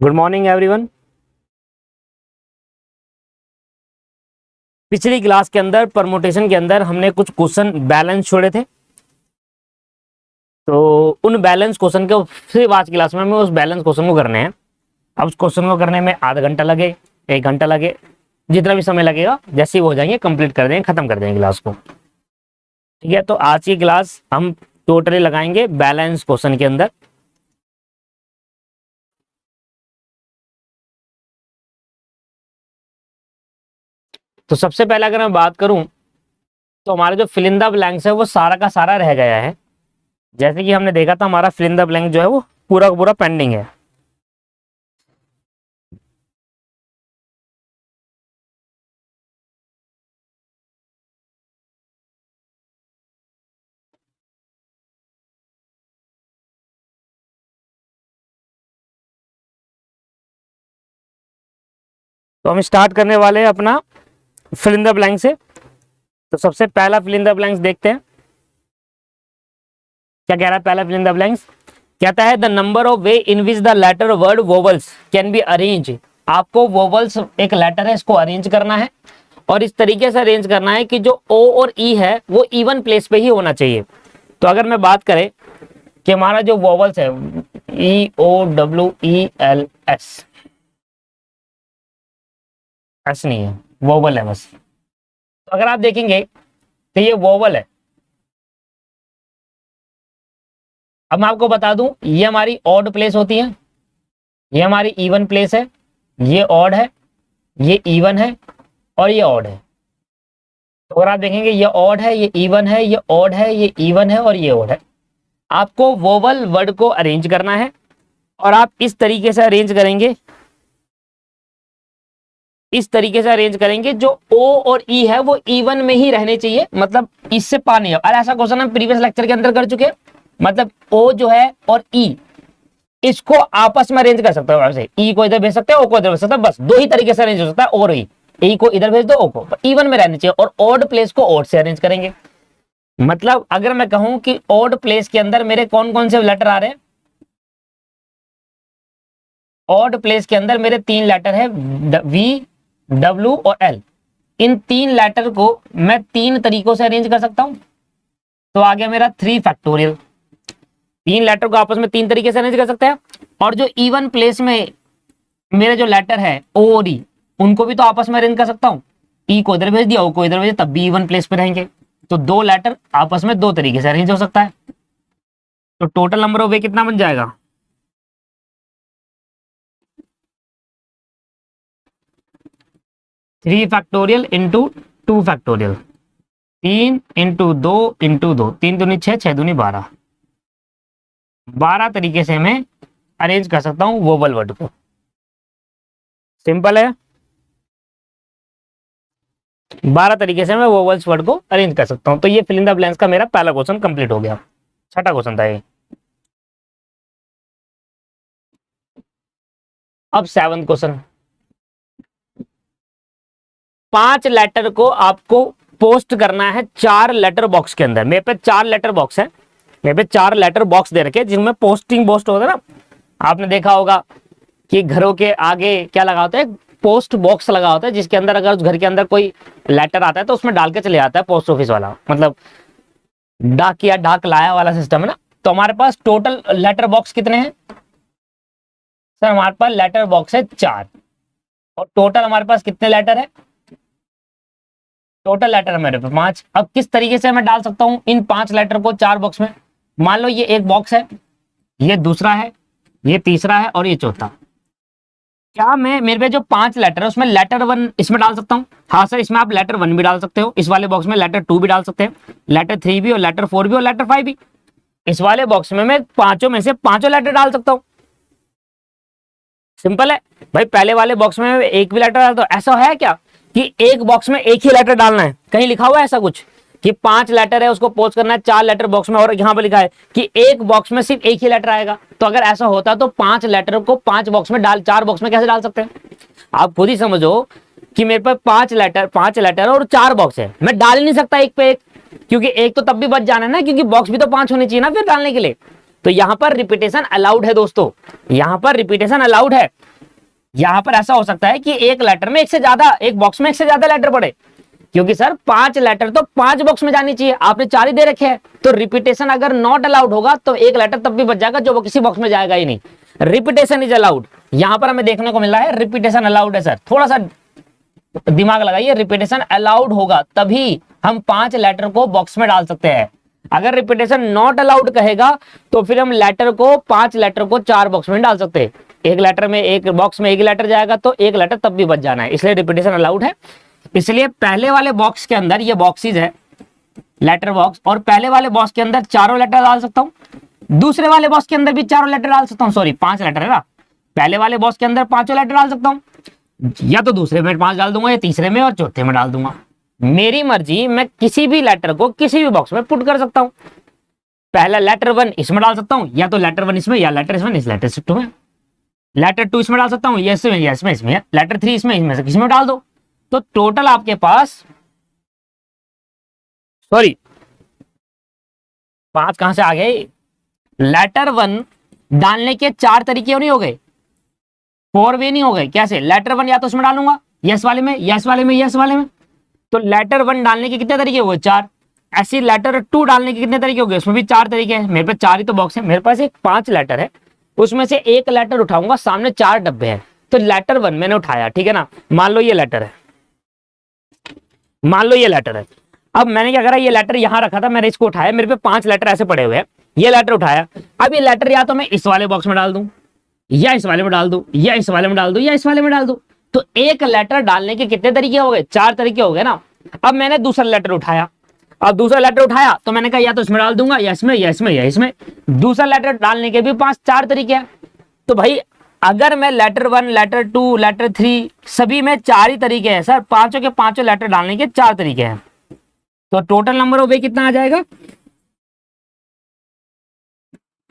Good morning everyone. पिछली class के अंदर परमुटेशन के अंदर हमने कुछ क्वेश्चन बैलेंस छोड़े थे, तो उन बैलेंस क्वेश्चन के सिर्फ आज की क्लास में हमें उस बैलेंस क्वेश्चन को करने हैं। अब उस क्वेश्चन को करने में आधा घंटा लगे, 1 घंटा लगे, जितना भी समय लगेगा, जैसे ही हो जाएंगे कंप्लीट कर देंगे, खत्म कर देंगे क्लास को। ठीक है, तो आज की क्लास हम टोटली लगाएंगे बैलेंस क्वेश्चन के अंदर। तो सबसे पहले अगर मैं बात करूं तो हमारा जो फिल इन द ब्लैंक्स है वो सारा का सारा रह गया है। जैसे कि हमने देखा था, हमारा फिल इन द ब्लैंक जो है वो पूरा का पूरा पेंडिंग है। तो हम स्टार्ट करने वाले हैं अपना फिल इन द ब्लैंक से। तो सबसे पहला फिल इन द ब्लैंक्स देखते हैं क्या कह रहा है। पहला फिल इन द ब्लैंक्स कहता है the number of way in which the letter word vowels can be arrange. आपको वोवल्स एक लेटर है, इसको अरेंज करना है और इस तरीके से अरेंज करना है कि जो ओ और ई है वो इवन प्लेस पे ही होना चाहिए। तो अगर मैं बात करें कि हमारा जो वोवल्स है EOWELS, एस नहीं है, वोवल है बस। तो अगर आप देखेंगे तो ये वोवल है। अब मैं आपको बता दूं, ये हमारी ऑड प्लेस होती है, ये हमारी इवन प्लेस है, ये ऑड है, ये इवन है और ये ऑड है। तो अगर आप देखेंगे ये ऑड है, ये इवन है, ये ऑड है, ये इवन है और ये ऑड है। आपको वोवल वर्ड को अरेंज करना है और आप इस तरीके से अरेंज करेंगे, इस तरीके से अरेंज करेंगे जो ओ और ई है वो इवन में ही रहने चाहिए, मतलब इससे पानी है। और ऐसा क्वेश्चन हम प्रीवियस लेक्चर के अंदर कर चुके हैं। मतलब ओ जो है और ई, इसको आपस में अरेंज कर सकते हो। वैसे ई को इधर भेज सकते हैं, ओ को इधर भेज सकते हैं, बस दो ही तरीके से अरेंज हो सकता है, और ई को इधर भेज दो, ओ को इवन में रहने चाहिए। और ऑड प्लेस को ऑड से अरेंज करेंगे। मतलब अगर मैं कहूं कि ऑड प्लेस के अंदर मेरे कौन कौन से लेटर आ रहे हैं, ऑड प्लेस के अंदर मेरे 3 लेटर है, वी, डब्ल्यू और एल। इन 3 लेटर को मैं 3 तरीकों से अरेंज कर सकता हूं। तो आ गया मेरा 3 फैक्टोरियल। 3 लेटर को आपस में 3 तरीके से अरेंज कर सकते हैं। और जो इवन प्लेस में मेरे जो लेटर है ओ और ई, उनको भी तो आपस में अरेंज कर सकता हूँ। ई को इधर भेज दिया, ओ को इधर भेज दिया, तब भी इवन प्लेस पे रहेंगे। तो 2 लेटर आपस में 2 तरीके से अरेंज हो सकता है। तो टोटल नंबर ऑफ वे कितना बन जाएगा, 3 factorial into 2 factorial. 3 into 2 into 2, 3 दूनी 6, 6 दूनी 12। 12 तरीके से मैं अरेंज कर सकता हूँ वोवल वर्ड को। सिंपल है, 12 तरीके से मैं वोवल्स वर्ड को अरेंज कर सकता हूँ। तो ये फिल इन द ब्लैंक्स का मेरा पहला क्वेश्चन कंप्लीट हो गया। छठा क्वेश्चन था ये। अब 7वां क्वेश्चन, 5 लेटर को आपको पोस्ट करना है 4 लेटर बॉक्स के अंदर। मेरे पे 4 लेटर बॉक्स है, मेरे पे 4 लेटर बॉक्स दे रखे जिनमें पोस्टिंग पोस्ट होता है ना। आपने देखा होगा कि घरों के आगे क्या लगा होता है, पोस्ट बॉक्स लगा होता है, जिसके अंदर अगर उस घर के अंदर कोई लेटर आता है तो उसमें डाल के चले जाता है पोस्ट ऑफिस वाला, मतलब डाक या डाक लाया वाला सिस्टम है ना। तो हमारे पास टोटल लेटर बॉक्स कितने हैं सर? हमारे पास लेटर बॉक्स है 4 और टोटल हमारे पास कितने लेटर है? टोटल लेटर है मेरे पे 5। अब किस तरीके से मैं डाल सकता हूं इन 5 लेटर को 4 बॉक्स में? मान लो ये एक बॉक्स है, ये दूसरा है, ये तीसरा है और ये चौथा। क्या मैं, मेरे पे जो 5 लेटर है उसमें लेटर 1 इसमें डाल सकता हूँ? हाँ सर, इसमें आप लेटर 1 भी डाल सकते हो, इस वाले बॉक्स में लेटर 2 भी डाल सकते हैं, लेटर 3 भी और लेटर 4 भी और लेटर 5 भी। इस वाले बॉक्स में मैं पांचों में से पांचों लेटर डाल सकता हूँ। सिंपल है भाई। पहले वाले बॉक्स में एक भी लेटर डालता हूँ। ऐसा है क्या कि एक बॉक्स में एक ही लेटर डालना है? कहीं लिखा हुआ है ऐसा कुछ कि 5 लेटर है उसको पोस्ट करना है 4 लेटर बॉक्स में, और यहाँ पर लिखा है कि एक बॉक्स में सिर्फ एक ही लेटर आएगा? तो अगर ऐसा होता तो 5 लेटर को 5 बॉक्स में डाल, 4 बॉक्स में कैसे डाल सकते हैं? आप खुद ही समझो कि मेरे पास 5 लेटर और 4 बॉक्स है, मैं डाल ही नहीं सकता एक पे एक, क्योंकि एक तो तब भी बच जाना है ना, क्योंकि बॉक्स भी तो 5 होने चाहिए ना फिर डालने के लिए। तो यहां पर रिपीटेशन अलाउड है दोस्तों, यहां पर रिपीटेशन अलाउड है। यहां पर ऐसा हो सकता है कि एक लेटर में एक से ज्यादा, एक बॉक्स में एक से ज्यादा लेटर पड़े, क्योंकि सर 5 लेटर तो 5 बॉक्स में जानी चाहिए, आपने 4 ही दे रखे हैं। तो रिपीटेशन अगर नॉट अलाउड होगा तो एक लेटर तब भी बच जाएगा जो वो किसी बॉक्स में जाएगा ही नहीं। रिपीटेशन इज अलाउड, यहां पर हमें देखने को मिल रहा है रिपीटेशन अलाउड है। सर थोड़ा सा दिमाग लगाइए, रिपीटेशन अलाउड होगा तभी हम 5 लेटर को बॉक्स में डाल सकते हैं। अगर रिपीटेशन नॉट अलाउड कहेगा तो फिर हम लेटर को 5 लेटर को 4 बॉक्स में डाल सकते हैं। एक लेटर में, एक बॉक्स में एक लेटर जाएगा तो एक लेटर तब भी बच जाना है, इसलिए रिपीटेशन अलाउड है। इसलिए पहले वाले बॉक्स के अंदर, ये बॉक्सेज है लेटर बॉक्स, और पहले वाले बॉक्स के अंदर 4 लेटर डाल सकता हूं, दूसरे वाले बॉक्स के अंदर भी 4 लेटर डाल सकता हूं। सॉरी 5 लेटर है ना, पहले वाले बॉक्स के अंदर 5 लेटर डाल सकता हूं, या तो दूसरे में 5 डाल दूंगा, या तीसरे में और चौथे में डाल दूंगा। मेरी मर्जी, मैं किसी भी लेटर को किसी भी बॉक्स में पुट कर सकता हूं। पहला लेटर 1 इसमें डाल सकता हूं, या तो लेटर 1 इसमें, या लेटर इसमें, इस लेटर 2 में, लेटर 2 इसमें डाल सकता हूं, या इसमें, या इसमें, लेटर 3 इसमें से किसी में डाल दो। तो टोटल आपके पास, सॉरी 5 कहां से आ गए, लेटर 1 डालने के 4 तरीके नहीं हो गए, 4 वे नहीं हो गए। कैसे? लेटर 1 या तो उसमें डालूंगा, यस वाले में, यस वाले में, यस वाले में, तो लेटर 1 डालने के कितने तरीके हो गए? 4। ऐसे लेटर 2 डालने के कितने तरीके हो गए? उसमें भी 4 तरीके हैं। मेरे पास 4 ही तो बॉक्स है, मेरे पास एक 5 लेटर है, उसमें से एक लेटर उठाऊंगा, सामने 4 डब्बे हैं, तो लेटर 1 मैंने उठाया, ठीक है ना, मान लो ये लेटर है, मान लो ये लेटर है। अब मैंने क्या करा, ये लेटर यहां रखा था, मैंने इसको उठाया, मेरे पे 5 लेटर ऐसे पड़े हुए हैं, ये लेटर उठाया। अब ये लेटर या तो मैं इस वाले बॉक्स में डाल दूं, या इस वाले में डाल दूं, या इस वाले में डाल दूं, या इस वाले में डाल दूं। तो एक लेटर डालने के कितने तरीके हो गए? 4 तरीके हो गए ना। अब मैंने दूसरा लेटर उठाया, अब दूसरा लेटर उठाया तो मैंने कहा या तो इसमें डाल दूंगा, या इसमें, या इसमें, या इसमें। दूसरा लेटर डालने के भी 4 तरीके हैं। तो भाई अगर मैं लेटर 1, लेटर 2, लेटर 3 सभी में 4 ही तरीके हैं सर, पांचों के पांचों लेटर डालने के 4 तरीके हैं, तो टोटल नंबर ऑफ वे कितना आ जाएगा?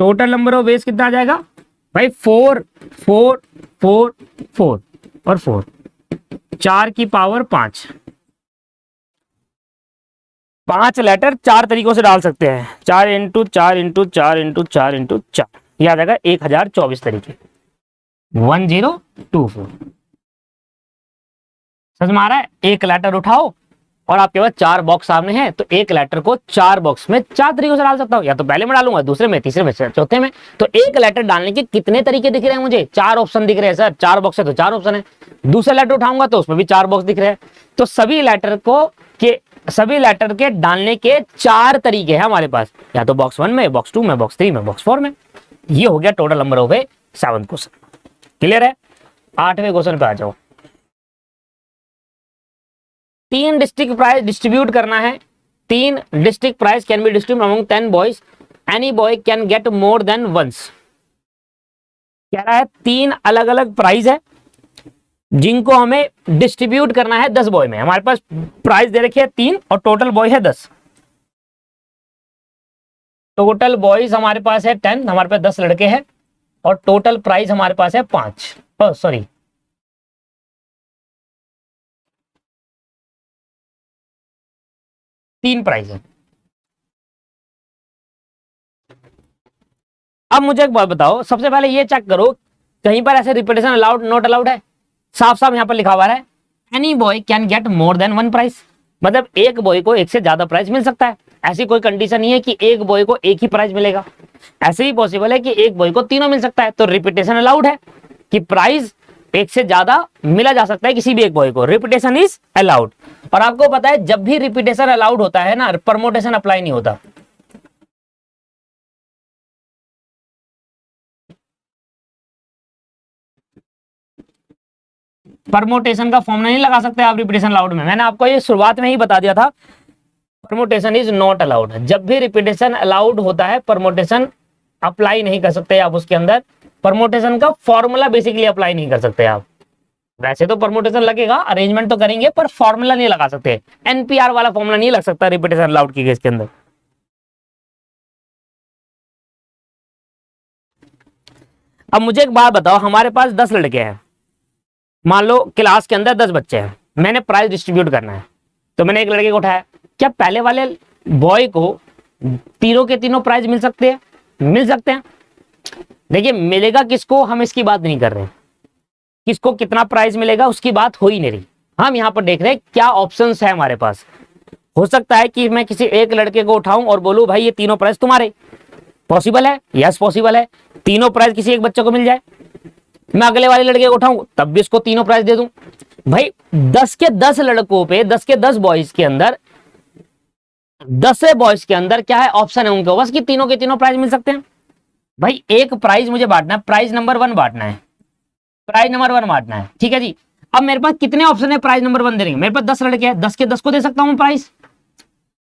टोटल नंबर ऑफ वेज कितना आ जाएगा भाई? 4 4 4 4 और 4, 4 की पावर 5। 5 लेटर 4 तरीकों से डाल सकते हैं, 4 इंटू 4 इंटू 4 इंटू 4 इंटू 4, यह आ जाएगा 1024 तरीके, 1024। समझ में आ रहा है? एक लेटर उठाओ और आपके पास 4 बॉक्स सामने हैं, तो एक लेटर को 4 बॉक्स में 4 तरीकों से डाल सकता हूं, या तो पहले में डालूंगा, दूसरे में, तीसरे में, चौथे में। तो एक लेटर डालने के कितने तरीके दिख रहे हैं मुझे? 4 ऑप्शन दिख रहे हैं सर, 4 बॉक्स है तो 4 ऑप्शन है। दूसरा लेटर उठाऊंगा तो उसमें भी 4 बॉक्स दिख रहे हैं। तो सभी लेटर के डालने के 4 तरीके हैं हमारे पास, या तो बॉक्स 1 में, बॉक्स 2 में, बॉक्स 3 में, बॉक्स 4 में। ये हो गया total number of 7 question. Clear है? 8वें क्वेश्चन पे आ जाओ। 3 डिस्ट्रिक्ट प्राइज डिस्ट्रीब्यूट करना है। 3 district prize can be distribute among 10 boys, any boy can get more than once. कह रहा है 3 अलग अलग प्राइज है जिनको हमें डिस्ट्रीब्यूट करना है 10 बॉय में। हमारे पास प्राइज दे रखी है 3 और टोटल बॉय है 10। टोटल बॉयज हमारे पास है 10, हमारे पास 10 लड़के हैं, और टोटल प्राइज हमारे पास है 5, सॉरी 3 प्राइज है। अब मुझे एक बात बताओ, सबसे पहले ये चेक करो कहीं पर ऐसे रिपीटेशन अलाउड नॉट अलाउड है? साफ साफ यहां पर लिखा हुआ है any boy can get more than 1 prize, मतलब एक बॉय को एक से ज्यादा प्राइज मिल सकता है। ऐसी कोई कंडीशन नहीं है कि एक बॉय को एक ही प्राइज मिलेगा, ऐसे ही पॉसिबल है कि एक बॉय को तीनों मिल सकता है। तो रिपीटेशन अलाउड है कि प्राइज एक से ज्यादा मिला जा सकता है किसी भी एक बॉय को, रिपीटेशन इज अलाउड। और आपको पता है जब भी रिपीटेशन अलाउड होता है ना, परमोटेशन अप्लाई नहीं होता। परमोटेशन का फॉर्मूला नहीं लगा सकते आप रिपीटेशन अलाउड में, मैंने आपको ये शुरुआत में ही बता दिया था। Permutation is not allowed. जब भी रिपीटेशन अलाउड होता है परमोटेशन अप्लाई नहीं कर सकते आप उसके अंदर। परमोटेशन का फॉर्मूला बेसिकली अप्लाई नहीं कर सकते आप। वैसे तो परमोटेशन लगेगा, अरेंजमेंट तो करेंगे, पर फॉर्मूला नहीं लगा सकते। एनपीआर वाला फॉर्मूला नहीं लग सकता रिपीटेशन अलाउड की केस के अंदर। अब मुझे एक बात बताओ, हमारे पास 10 लड़के हैं, मान लो क्लास के अंदर 10 बच्चे हैं, मैंने प्राइज डिस्ट्रीब्यूट करना है, तो मैंने एक लड़के को उठाया। क्या पहले वाले बॉय को तीनों के तीनों प्राइज मिल सकते हैं? मिल सकते हैं। देखिए मिलेगा किसको, हम इसकी बात नहीं कर रहे, किसको कितना प्राइस मिलेगा उसकी बात हो ही नहीं रही। हम यहाँ पर देख रहे हैं क्या ऑप्शंस है हमारे पास। हो सकता है कि मैं किसी एक लड़के को उठाऊं और बोलूं भाई ये तीनों प्राइस तुम्हारे। पॉसिबल है, यस पॉसिबल है। तीनों प्राइस किसी एक बच्चे को मिल जाए। मैं अगले वाले लड़के को उठाऊं तब भी इसको तीनों प्राइस दे दूं। भाई 10 के 10 लड़कों पे, 10 के 10 बॉयज के अंदर, 10 बॉयज के अंदर क्या है, ऑप्शन है उनके बस कि तीनों के तीनों प्राइज मिल सकते हैं। भाई एक प्राइज मुझे बांटना है, प्राइज नंबर 1 बांटना है, प्राइज नंबर 1 बांटना है, ठीक है जी। अब मेरे पास कितने ऑप्शन है प्राइज नंबर 1 देने के, मेरे पास 10 लड़के हैं, 10 के 10 को दे सकता हूं प्राइस।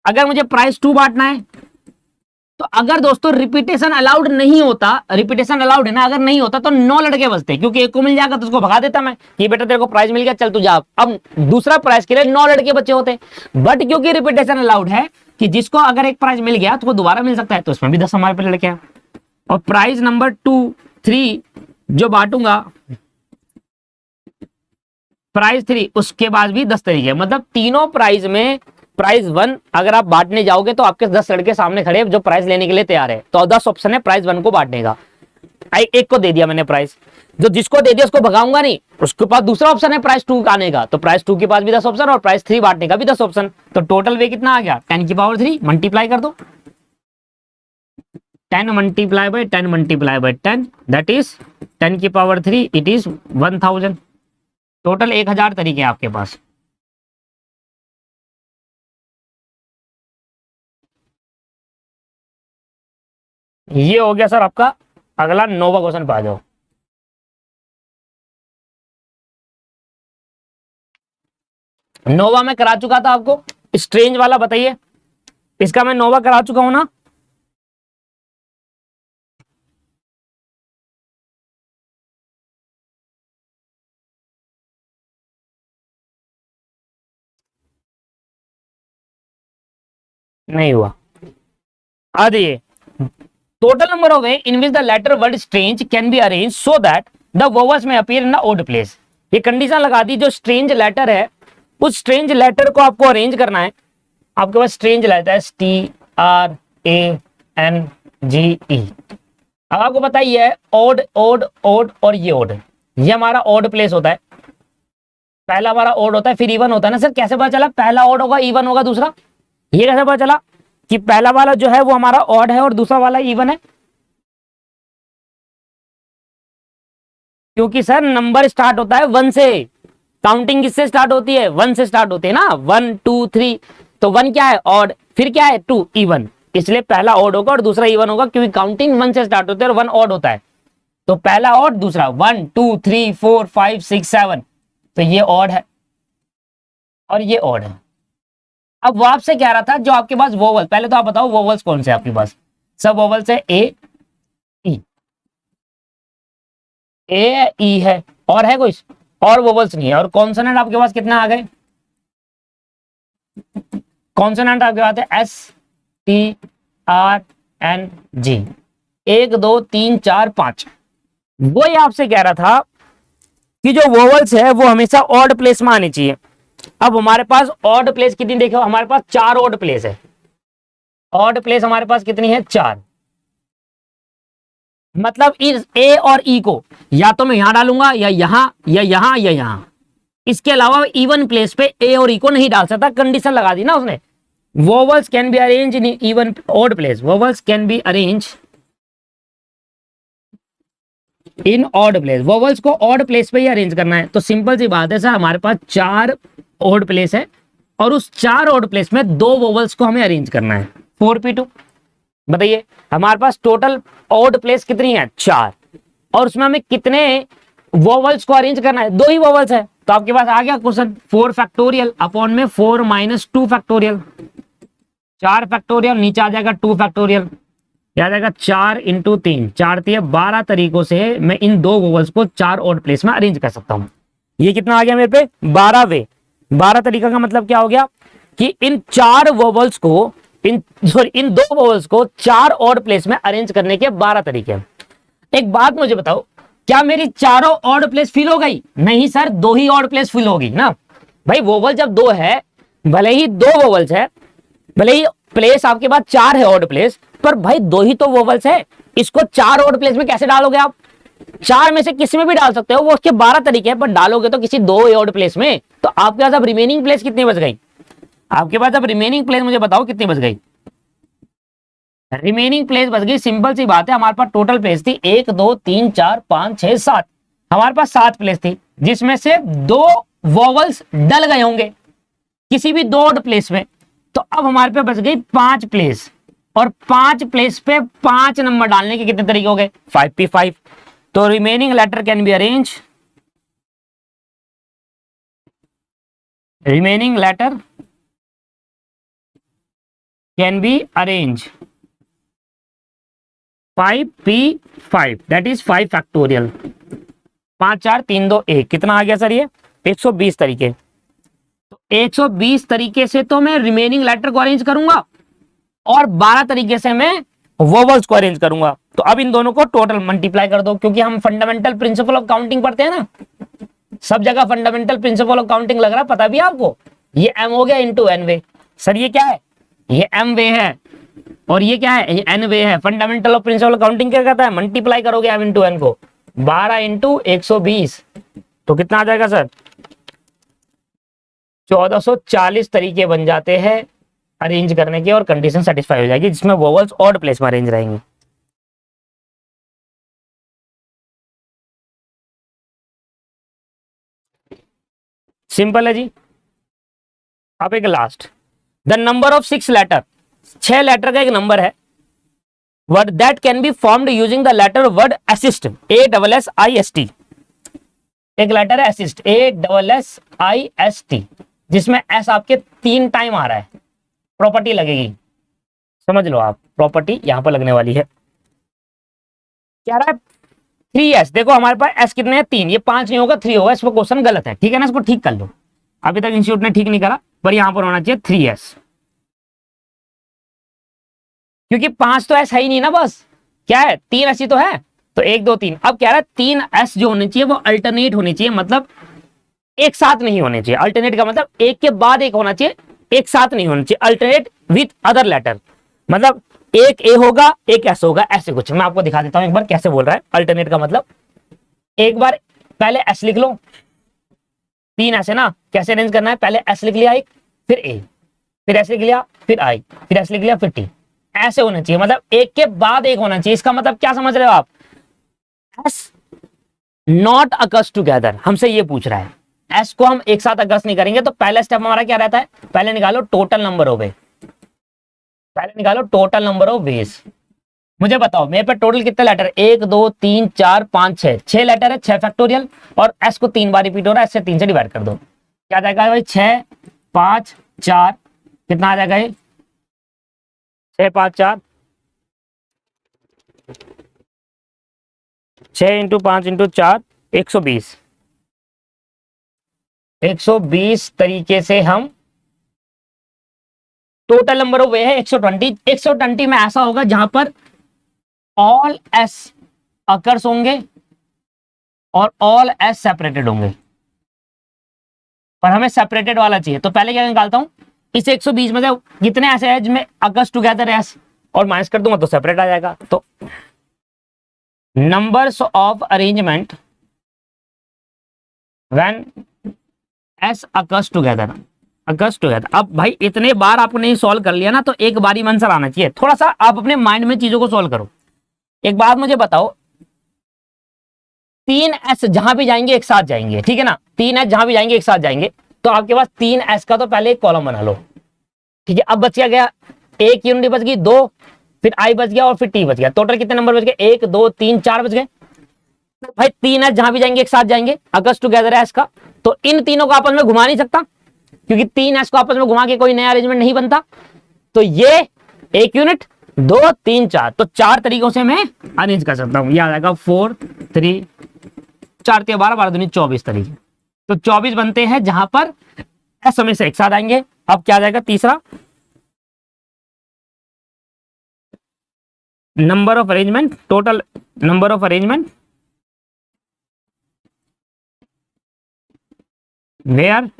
अगर मुझे प्राइस 2 बांटना है तो अगर दोस्तों रिपीटेशन अलाउड नहीं होता, रिपीटेशन अलाउड है ना, अगर नहीं होता तो 9 लड़के बचते, क्योंकि एक को मिल जाएगा तो उसको भगा देता मैं कि बेटा तेरे को प्राइज मिल गया चल तू जा। अब दूसरा प्राइज के लिए 9 लड़के बचे होते, बट क्योंकि रिपीटेशन अलाउड है कि जिसको अगर एक प्राइज मिल गया तो वो दोबारा मिल सकता है, तो इसमें भी 10 हमारे पे लड़के हैं। और प्राइज नंबर 2 3 जो बांटूंगा, प्राइज 3 उसके बाद भी 10 तरीके, मतलब तीनों प्राइज में प्राइज 1 अगर आप बांटने जाओगे तो आपके 10 लड़के सामने खड़े हैं जो प्राइज लेने के लिए तैयार है, तो 10 ऑप्शन है प्राइज 1 को बांटने का। एक को दे दिया मैंने प्राइज, जो जिसको दे दिया उसको भगाऊंगा नहीं, उसके पास दूसरा ऑप्शन है प्राइस 2 आने का, तो प्राइस 2 के पास भी 10 ऑप्शन और प्राइस 3 बांटने का भी 10 ऑप्शन, तो टोटल वे कितना आ गया 10 की पावर 3 मल्टीप्लाई कर दो, 10 multiply by 10 multiply by 10 that is 10 की पावर 3 इट इज 1000। टोटल 1000 तरीके हैं आपके पास। ये हो गया सर आपका। अगला 9वां क्वेश्चन पे आ जाओ। नोवा में करा चुका था आपको, स्ट्रेंज वाला बताइए, इसका मैं नोवा करा चुका हूं ना। नहीं हुआ। आ जाइए, total number of way in which the letter word strange can be arrange so that the vowels may appear in the odd place. ये कंडीशन लगा दी, जो स्ट्रेंज लेटर है उस स्ट्रेंज लेटर को आपको अरेंज करना है। आपके पास स्ट्रेंज लेटर है STRANGE। अब आपको पता ही है ओड ओड ओड और ये ओड, ये हमारा ओड प्लेस होता है। पहला हमारा ओड होता है फिर इवन होता है ना सर, कैसे पता चला पहला ओड होगा इवन होगा दूसरा, ये कैसे पता चला कि पहला वाला जो है वो हमारा ऑड है और दूसरा वाला इवन है? क्योंकि सर नंबर स्टार्ट होता है 1 से, काउंटिंग किससे स्टार्ट होती है 1 से स्टार्ट होती है ना, 1 2 3, तो 1 क्या है ऑड, फिर क्या है 2 इवन, इसलिए पहला ऑड होगा और दूसरा इवन होगा, क्योंकि काउंटिंग 1 से स्टार्ट होती है और 1 ऑड होता है, तो पहला ऑड दूसरा 1 2 3 4 5 6 7, तो ये ऑड है और ये ऑड है। अब वो आपसे कह रहा था जो आपके पास वोवल, पहले तो आप बताओ वोवल्स कौन से आपके पास, सब वोवल्स है ए ई है, और है कोई और वोवल्स नहीं है। और कॉन्सोनेंट आपके पास कितना आ गए, कॉन्सोनेंट आपके पास है STRNG 1 2 3 4 5। वो ये आपसे कह रहा था कि जो वोवल्स है वो हमेशा ऑड प्लेस में आनी चाहिए। अब हमारे पास ऑड प्लेस कितनी, देखो हमारे पास 4 ऑड प्लेस है, ऑड प्लेस हमारे पास कितनी है 4, मतलब इस ए और ई को या तो मैं यहां डालूंगा या यहां या यहां या यहां, इसके अलावा इवन प्लेस पे ए और ई को नहीं डाल सकता, कंडीशन लगा दी ना उसने। Vowels can be arrange in even odd place, vowels can be arrange in odd place, vowels को ऑड प्लेस पे ही अरेंज करना है। तो सिंपल सी बात है सर, हमारे पास 4 ऑड प्लेस है और उस 4 ऑड प्लेस में 2 वोवल्स को हमें अरेंज करना है 4p2। बताइए हमारे पास टोटल ऑड प्लेस कितनी है 4, और उसमें हमें कितने वोवल्स को अरेंज करना है, 2 ही वोवल्स है, तो आपके पास आ गया क्वेश्चन 4 फैक्टोरियल अपॉन में 4 माइनस 2 फैक्टोरियल, 4 फैक्टोरियल नीचे आ जाएगा 2 फैक्टोरियल, आ जाएगा 4 इंटू 3 4 12 तरीकों से मैं इन 2 वोवल्स को 4 ऑड प्लेस में अरेंज कर सकता हूं। ये कितना आ गया मेरे पे 12 वे, 12 तरीका का मतलब क्या हो गया कि इन 4 वोवल्स को इन 2 वोवल्स को 4 ऑड प्लेस में अरेंज करने के 12 तरीके हैं। एक बात मुझे बताओ, क्या मेरी चारों ऑड प्लेस फिल हो गई? नहीं सर, 2 ही ऑड प्लेस फिल होगी ना भाई। वोवल जब 2 है, भले ही 2 वोवल्स है, भले ही प्लेस आपके पास 4 है ऑड प्लेस, पर भाई दो ही तो वोवल्स है, इसको चार ऑड प्लेस में कैसे डालोगे आप? चार में से किसी में भी डाल सकते हो, वो उसके 12 तरीके हैं, पर डालोगे तो किसी दो ऑड प्लेस में। तो आपके पास अब रिमेनिंग प्लेस कितनी बच गई? आपके पास अब रिमेनिंग प्लेस मुझे बताओ कितनी बच गई? रिमेनिंग प्लेस बच गई, सिंपल सी बात है, हमारे पास टोटल प्लेस थी 1 2 3 4 5 6 7, हमारे पास 7 प्लेस थी, जिसमें से दो वोवल्स डल गए होंगे किसी भी दो ऑड प्लेस में। तो अब हमारे पे बच गई 5 प्लेस, और 5 प्लेस पे 5 नंबर डालने के कितने तरीके हो गए? 5p5। तो remaining letter can be arrange, remaining letter can be arrange 5p5, that is 5 factorial. 5 4 3 2 1, कितना आ गया सर ये? 120 तरीके। तो 120 तरीके से तो मैं रिमेनिंग लेटर को अरेंज करूंगा, और 12 तरीके से मैं वोवल्स को अरेंज करूंगा। तो अब इन दोनों को टोटल मल्टीप्लाई कर दो, क्योंकि हम फंडामेंटल प्रिंसिपल ऑफ काउंटिंग पढ़ते हैं ना, सब जगह फंडामेंटल प्रिंसिपल ऑफ काउंटिंग लग रहा है, पता भी है आपको। ये m हो गया इंटू एन वे। सर ये क्या है? ये m वे है, और ये क्या है? ये n वे है। Fundamental of principle of counting क्या कहता है? मल्टीप्लाई करोगे m इंटू एन को, 12 इंटू 120, तो कितना आ जाएगा सर? 1440 तरीके बन जाते हैं अरेंज करने के, और कंडीशन सेटिस्फाई हो जाएगी, जिसमें वोवल्स ऑड प्लेस में अरेंज रहेंगे। सिंपल है जी। अब एक last, the number of 6 letter, 6 letter का एक नंबर है, word that can be formed using the letter word assist, ASSIST। एक लेटर है असिस्ट, ASSIST, जिसमें एस आपके 3 टाइम आ रहा है, प्रॉपर्टी लगेगी, समझ लो आप, प्रॉपर्टी यहां पर लगने वाली है। क्या रहा है? 3s। देखो हमारे पास एस कितने हैं? 3, ये 5 नहीं होगा 3 होगा, इस पर क्वेश्चन गलत है, ठीक है ना, इसको ठीक कर लो। अभी तक इंस्टीट्यूट ने ठीक नहीं करा, पर यहां पर होना चाहिए 3s, क्योंकि 5 तो एस है ही नहीं ना, बस क्या है? 3 ऐसी तो है, तो 1 2 3। अब क्या रहा है? 3 एस जो होने चाहिए वो अल्टरनेट होनी चाहिए, मतलब एक साथ नहीं होने चाहिए। अल्टरनेट का मतलब एक के बाद एक होना चाहिए, एक साथ नहीं होना चाहिए। अल्टरनेट विथ अदर लेटर, मतलब एक ए होगा एक एस होगा, ऐसे कुछ। मैं आपको दिखा देता हूं एक बार कैसे बोल रहा है अल्टरनेट का मतलब। एक बार पहले एस लिख लो, 3 ऐसे ना, कैसे अरेंज करना है? पहले एस लिख लिया एक, फिर ए, फिर एस लिख लिया, फिर आई, फिर एस लिख लिया, फिर टी, ऐसे होना चाहिए, मतलब एक के बाद एक होना चाहिए। इसका मतलब क्या समझ रहे हो आप? एस नॉट अकर्स टुगेदर, हमसे ये पूछ रहा है, एस को हम एक साथ अकर्स नहीं करेंगे। तो पहला स्टेप हमारा क्या रहता है? पहले निकालो टोटल नंबर ऑफ वे, पहले निकालो टोटल नंबर ऑफ वेज। मुझे बताओ मेरे पे टोटल कितने लेटर? 1 2 3 4 5 6, 6 लेटर है, 6 फैक्टोरियल, और एस को 3 बार रिपीट हो रहा है, एस से 3 से डिवाइड कर दो, क्या जाएगा भाई? 6 5 4, कितना आ जाएगा ये? 6 5 4, 6 इंटू 5 इंटू 4, 120। 120 तरीके से हम टोटल नंबर ऑफ वे है 120। 120 में ऐसा होगा जहां पर ऑल एस अकर्स होंगे और ऑल एस सेपरेटेड होंगे, पर हमें सेपरेटेड वाला चाहिए। तो पहले क्या निकालता हूं? इस 120 में से कितने ऐसे हैं जिसमें अकर्स टुगेदर एस, और माइनस कर दूंगा तो सेपरेट आ जाएगा। तो numbers of arrangement when S occurs together, occurs together. अब भाई इतने बार आपने सॉल्व कर लिया ना, तो एक बार ही आंसर आना चाहिए। थोड़ा सा आप अपने माइंड में चीजों को सॉल्व करो। एक बात मुझे बताओ, 3 एस जहां भी जाएंगे एक साथ जाएंगे, ठीक है ना? 3 एस जहां भी जाएंगे एक साथ जाएंगे, तो आपके पास 3 एस का तो पहले एक कॉलम बना लो, ठीक है। अब बच गया एक यूनिट बच गई, 2, फिर आई बच गया, और फिर टी बच गया। टोटल कितने नंबर बच गए? 1 2 3 4 बच गए। तो भाई 3 एस जहां भी जाएंगे एक साथ जाएंगे, अकर्स टुगेदर है एस का, तो इन तीनों को आपस में घुमा नहीं सकता, क्योंकि 3 एस को आपस में घुमा के कोई नया अरेंजमेंट नहीं बनता। तो ये एक यूनिट, 2 3 4, तो 4 तरीकों से मैं अरेंज कर सकता हूं। ये आ जाएगा 4 3 4 3 12 12 दूनी 24 तरीके। तो 24 बनते हैं जहां पर एस हमेशा एक साथ आएंगे। अब क्या आ जाएगा? तीसरा, number of arrangement, total number of arrangement where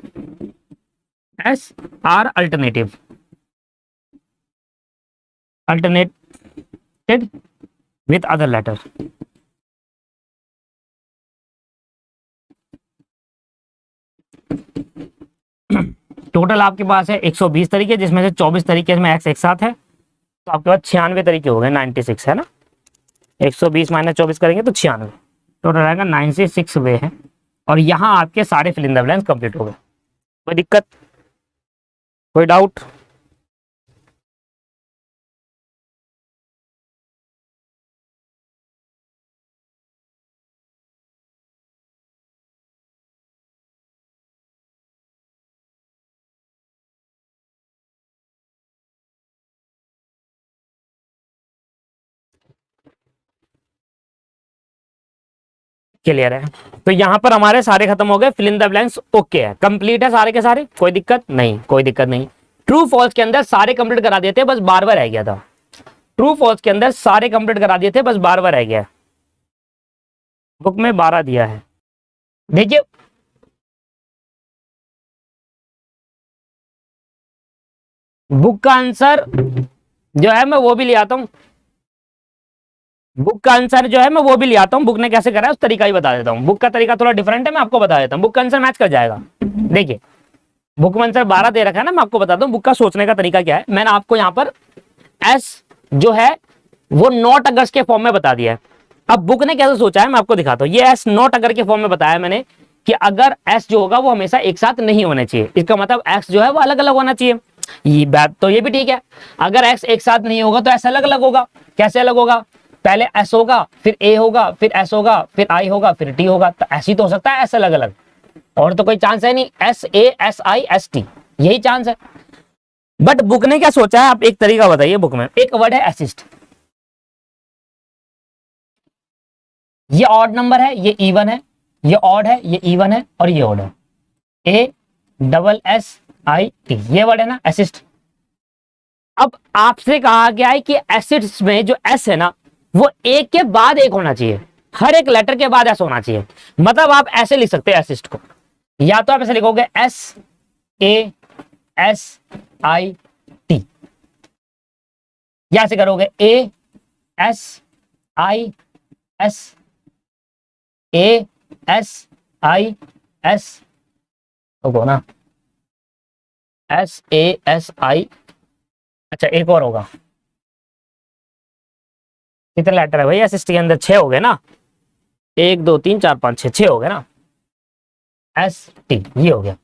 S are alternative, alternate with other letter. Total आपके पास है 120 तरीके, जिसमें से 24 तरीके में एक्स एक साथ है, तो आपके पास 96 तरीके हो गए, 96 है ना। 120 माइनस 24 करेंगे तो 96, टोटल आएगा 96 वे है। और यहाँ आपके सारे fill in the blanks complete हो गए। कोई दिक्कत, कोई डाउट? क्लियर है। तो यहां पर हमारे सारे खत्म हो गए, fill in the blanks okay है, कंप्लीट है सारे के सारे, कोई दिक्कत नहीं, कोई दिक्कत नहीं। ट्रू फॉल्स के अंदर सारे कंप्लीट करा दिए थे, बस बार बार रह गया था। ट्रू फॉल्स के अंदर सारे कंप्लीट करा दिए थे, बस बार बार रह गया। बुक में 12 दिया है, देखिए बुक का आंसर जो है मैं वो भी ले आता हूं, बुक का आंसर जो है मैं वो भी ले आता हूं। बुक ने कैसे करा है उस तरीका ही बता देता हूं। बुक का तरीका थोड़ा डिफरेंट है, मैं आपको बता देता हूं। बुक का आंसर मैच कर जाएगा। देखिए बुक में आंसर 12 दे रखा है ना, मैं आपको बताता हूं बुक का सोचने का तरीका क्या है। मैंने आपको यहाँ पर एस जो है वो नॉट अगर्स के फॉर्म में बता दिया है। अब बुक ने कैसे सोचा है मैं आपको दिखाता हूँ। ये एस नॉट अगर के फॉर्म में बताया मैंने कि अगर एस जो होगा वो हमेशा एक साथ नहीं होना चाहिए, इसका मतलब एक्स जो है वो अलग अलग होना चाहिए। ये बात तो ये भी ठीक है, अगर एक्स एक साथ नहीं होगा तो एस अलग अलग होगा। कैसे अलग होगा? पहले एस होगा, फिर ए होगा, फिर एस होगा, फिर आई होगा, फिर टी होगा, तो ऐसी तो हो सकता है एस अलग अलग, और तो कोई चांस है नहीं। S A S I S T, यही चांस है। बट बुक ने क्या सोचा है, आप एक तरीका बताइए। बुक में एक वर्ड है असिस्ट, ये ऑड नंबर है, ये इवन है, ये ऑड है, ये इवन है, और ये ऑड है। A double S I T, ये वर्ड है ना असिस्ट। अब आपसे कहा गया है कि एसिड्स में जो एस है ना वो एक के बाद एक होना चाहिए, हर एक लेटर के बाद एस होना चाहिए। मतलब आप ऐसे लिख सकते हैं एसिस्ट को, या तो आप ऐसे लिखोगे S A S I T, या ऐसे करोगे A S I S, A S I S होगा ना, एस ए एस आई। अच्छा एक और होगा, कितने लेटर है भाई एसिस्ट के अंदर? 6 हो गए ना, 1 2 3 4 5 6, 6 हो गए ना। एस टी ये हो गया।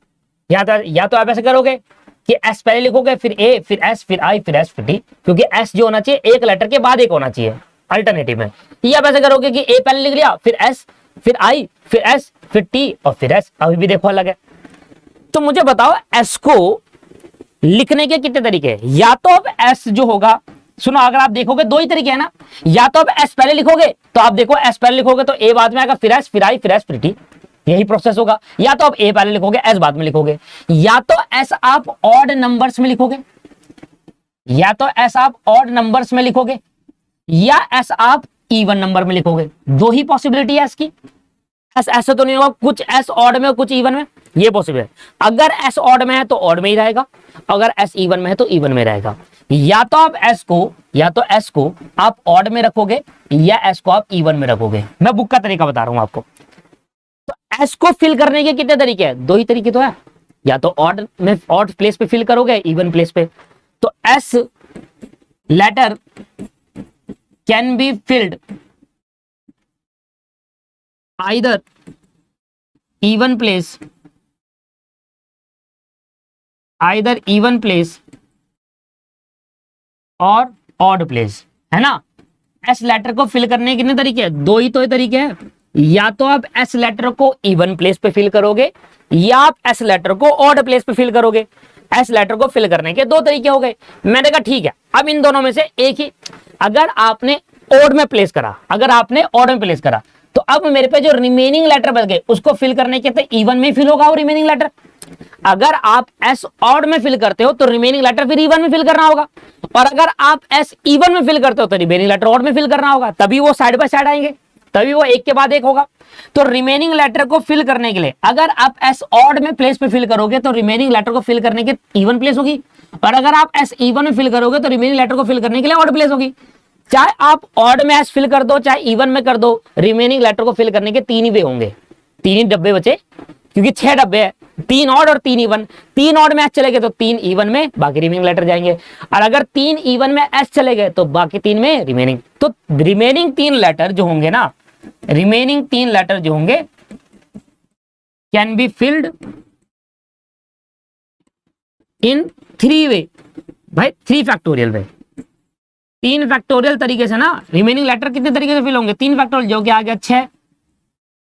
या तो आप ऐसे करोगे कि एस पहले लिखोगे, फिर ए, फिर एस, फिर आई, फिर एस, फिर टी, क्योंकि एस जो होना चाहिए एक लेटर के बाद एक होना चाहिए अल्टरनेटिव में। या आप ऐसे करोगे कि ए पहले लिख लिया, फिर एस, फिर आई, फिर एस, फिर टी, और फिर एस। अभी भी देखो अलग है। तो मुझे बताओ एस को लिखने के कितने तरीके हैं? या तो अब एस जो होगा, सुनो अगर आप देखोगे दो ही तरीके हैं ना, या तो अब एस पहले लिखोगे, तो आप देखो एस पहले लिखोगे तो ए बाद में आएगा, फिर एस, फिर आई, फिर एस, फिर टी, यही प्रोसेस होगा। या तो आप ए पहले लिखोगे, एस बाद में लिखोगे, या तो एस आप ऑड नंबर्स में लिखोगे, या तो एस आप ऑड नंबर्स में लिखोगे, या एस आप इवन नंबर में लिखोगे। दो ही पॉसिबिलिटी है इसकी। एस ऐसे तो नहीं होगा कुछ एस ऑड में और कुछ इवन में, ये पॉसिबल है। अगर एस ऑड में है तो ऑड में ही रहेगा, अगर एस इवन में है तो इवन में रहेगा। या तो आप एस को आप ऑड में रखोगे, या एस को आप इवन में रखोगे। मैं बुक का तरीका बता रहा हूं आपको। तो एस को फिल करने के कितने तरीके हैं? दो ही तरीके तो है, या तो ऑड में ऑड प्लेस पे फिल करोगे, इवन प्लेस पे। तो S letter can be filled either even place, और ऑड प्लेस, है ना। एस लेटर को फिल करने के कितने तरीके हैं? दो ही तो तरीके हैं। या तो आप एस लेटर को इवन प्लेस पे फिल करोगे, या आप एस लेटर को ऑड प्लेस पे फिल करोगे। एस लेटर को फिल करने के दो तरीके हो गए। मैंने कहा ठीक है, अब इन दोनों में से एक ही, अगर आपने ऑड में प्लेस करा, तो अब मेरे पे जो रिमेनिंग लेटर बच गए उसको फिल करने के तो इवन में फिल होगा वो रिमेनिंग लेटर। अगर आप एस ऑड में फिल करते हो तो रिमेनिंग लेटर फिर इवन में फिल करना होगा, और अगर आप एस इवन में फिल करते हो तो रिमेनिंग लेटर ऑड में फिल करना होगा। तभी वो साइड बाय साइड आएंगे, तभी वो एक के बाद एक होगा। तो रिमेनिंग लेटर को फिल करने के लिए अगर आप एस ऑड में प्लेस पे फिल करोगे तो रिमेनिंग लेटर को फिल करने के इवन प्लेस होगी, और अगर आप एस इवन में फिल करोगे तो रिमेनिंग लेटर को फिल करने के लिए ऑड प्लेस होगी। चाहे आप ऑड में एस फिल कर दो चाहे इवन में कर दो, रिमेनिंग लेटर को फिल करने के 3 ही वे होंगे, 3 ही डब्बे बचे, क्योंकि 6 डब्बे है, 3 ऑड और 3 इवन। 3 ऑड में एस चले गए तो 3 इवन में, बाकी रिमेनिंग लेटर जाएंगे, और अगर 3 इवन में एस चले गए तो बाकी 3 में रिमेनिंग। तो रिमेनिंग 3 लेटर जो होंगे ना, रिमेनिंग 3 लेटर जो होंगे कैन बी फिल्ड इन 3 वे, भाई 3 फैक्टोरियल वे, 3 फैक्टोरियल तरीके से ना। रिमेनिंग लेटर कितने तरीके से फिल होंगे, 3 फैक्टोरियल, जो कि आ गया 6।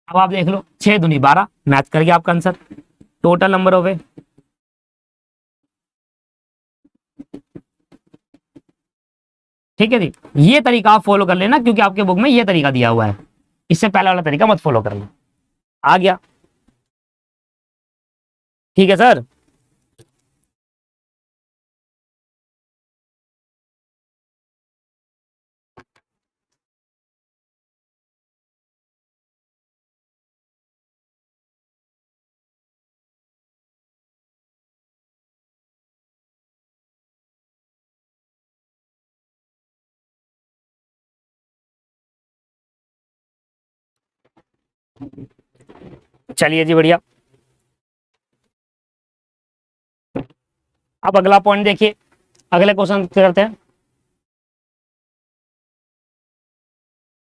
अब आप देख लो 6 दूनी 12, मैच कर गया आपका आंसर, टोटल नंबर ऑफ वे। ठीक है जी, ये तरीका आप फॉलो कर लेना, क्योंकि आपके बुक में ये तरीका दिया हुआ है, इससे पहले वाला तरीका मत फॉलो करना। आ गया, ठीक है सर। चलिए जी बढ़िया, अब अगला पॉइंट देखिए, अगले क्वेश्चन करते हैं।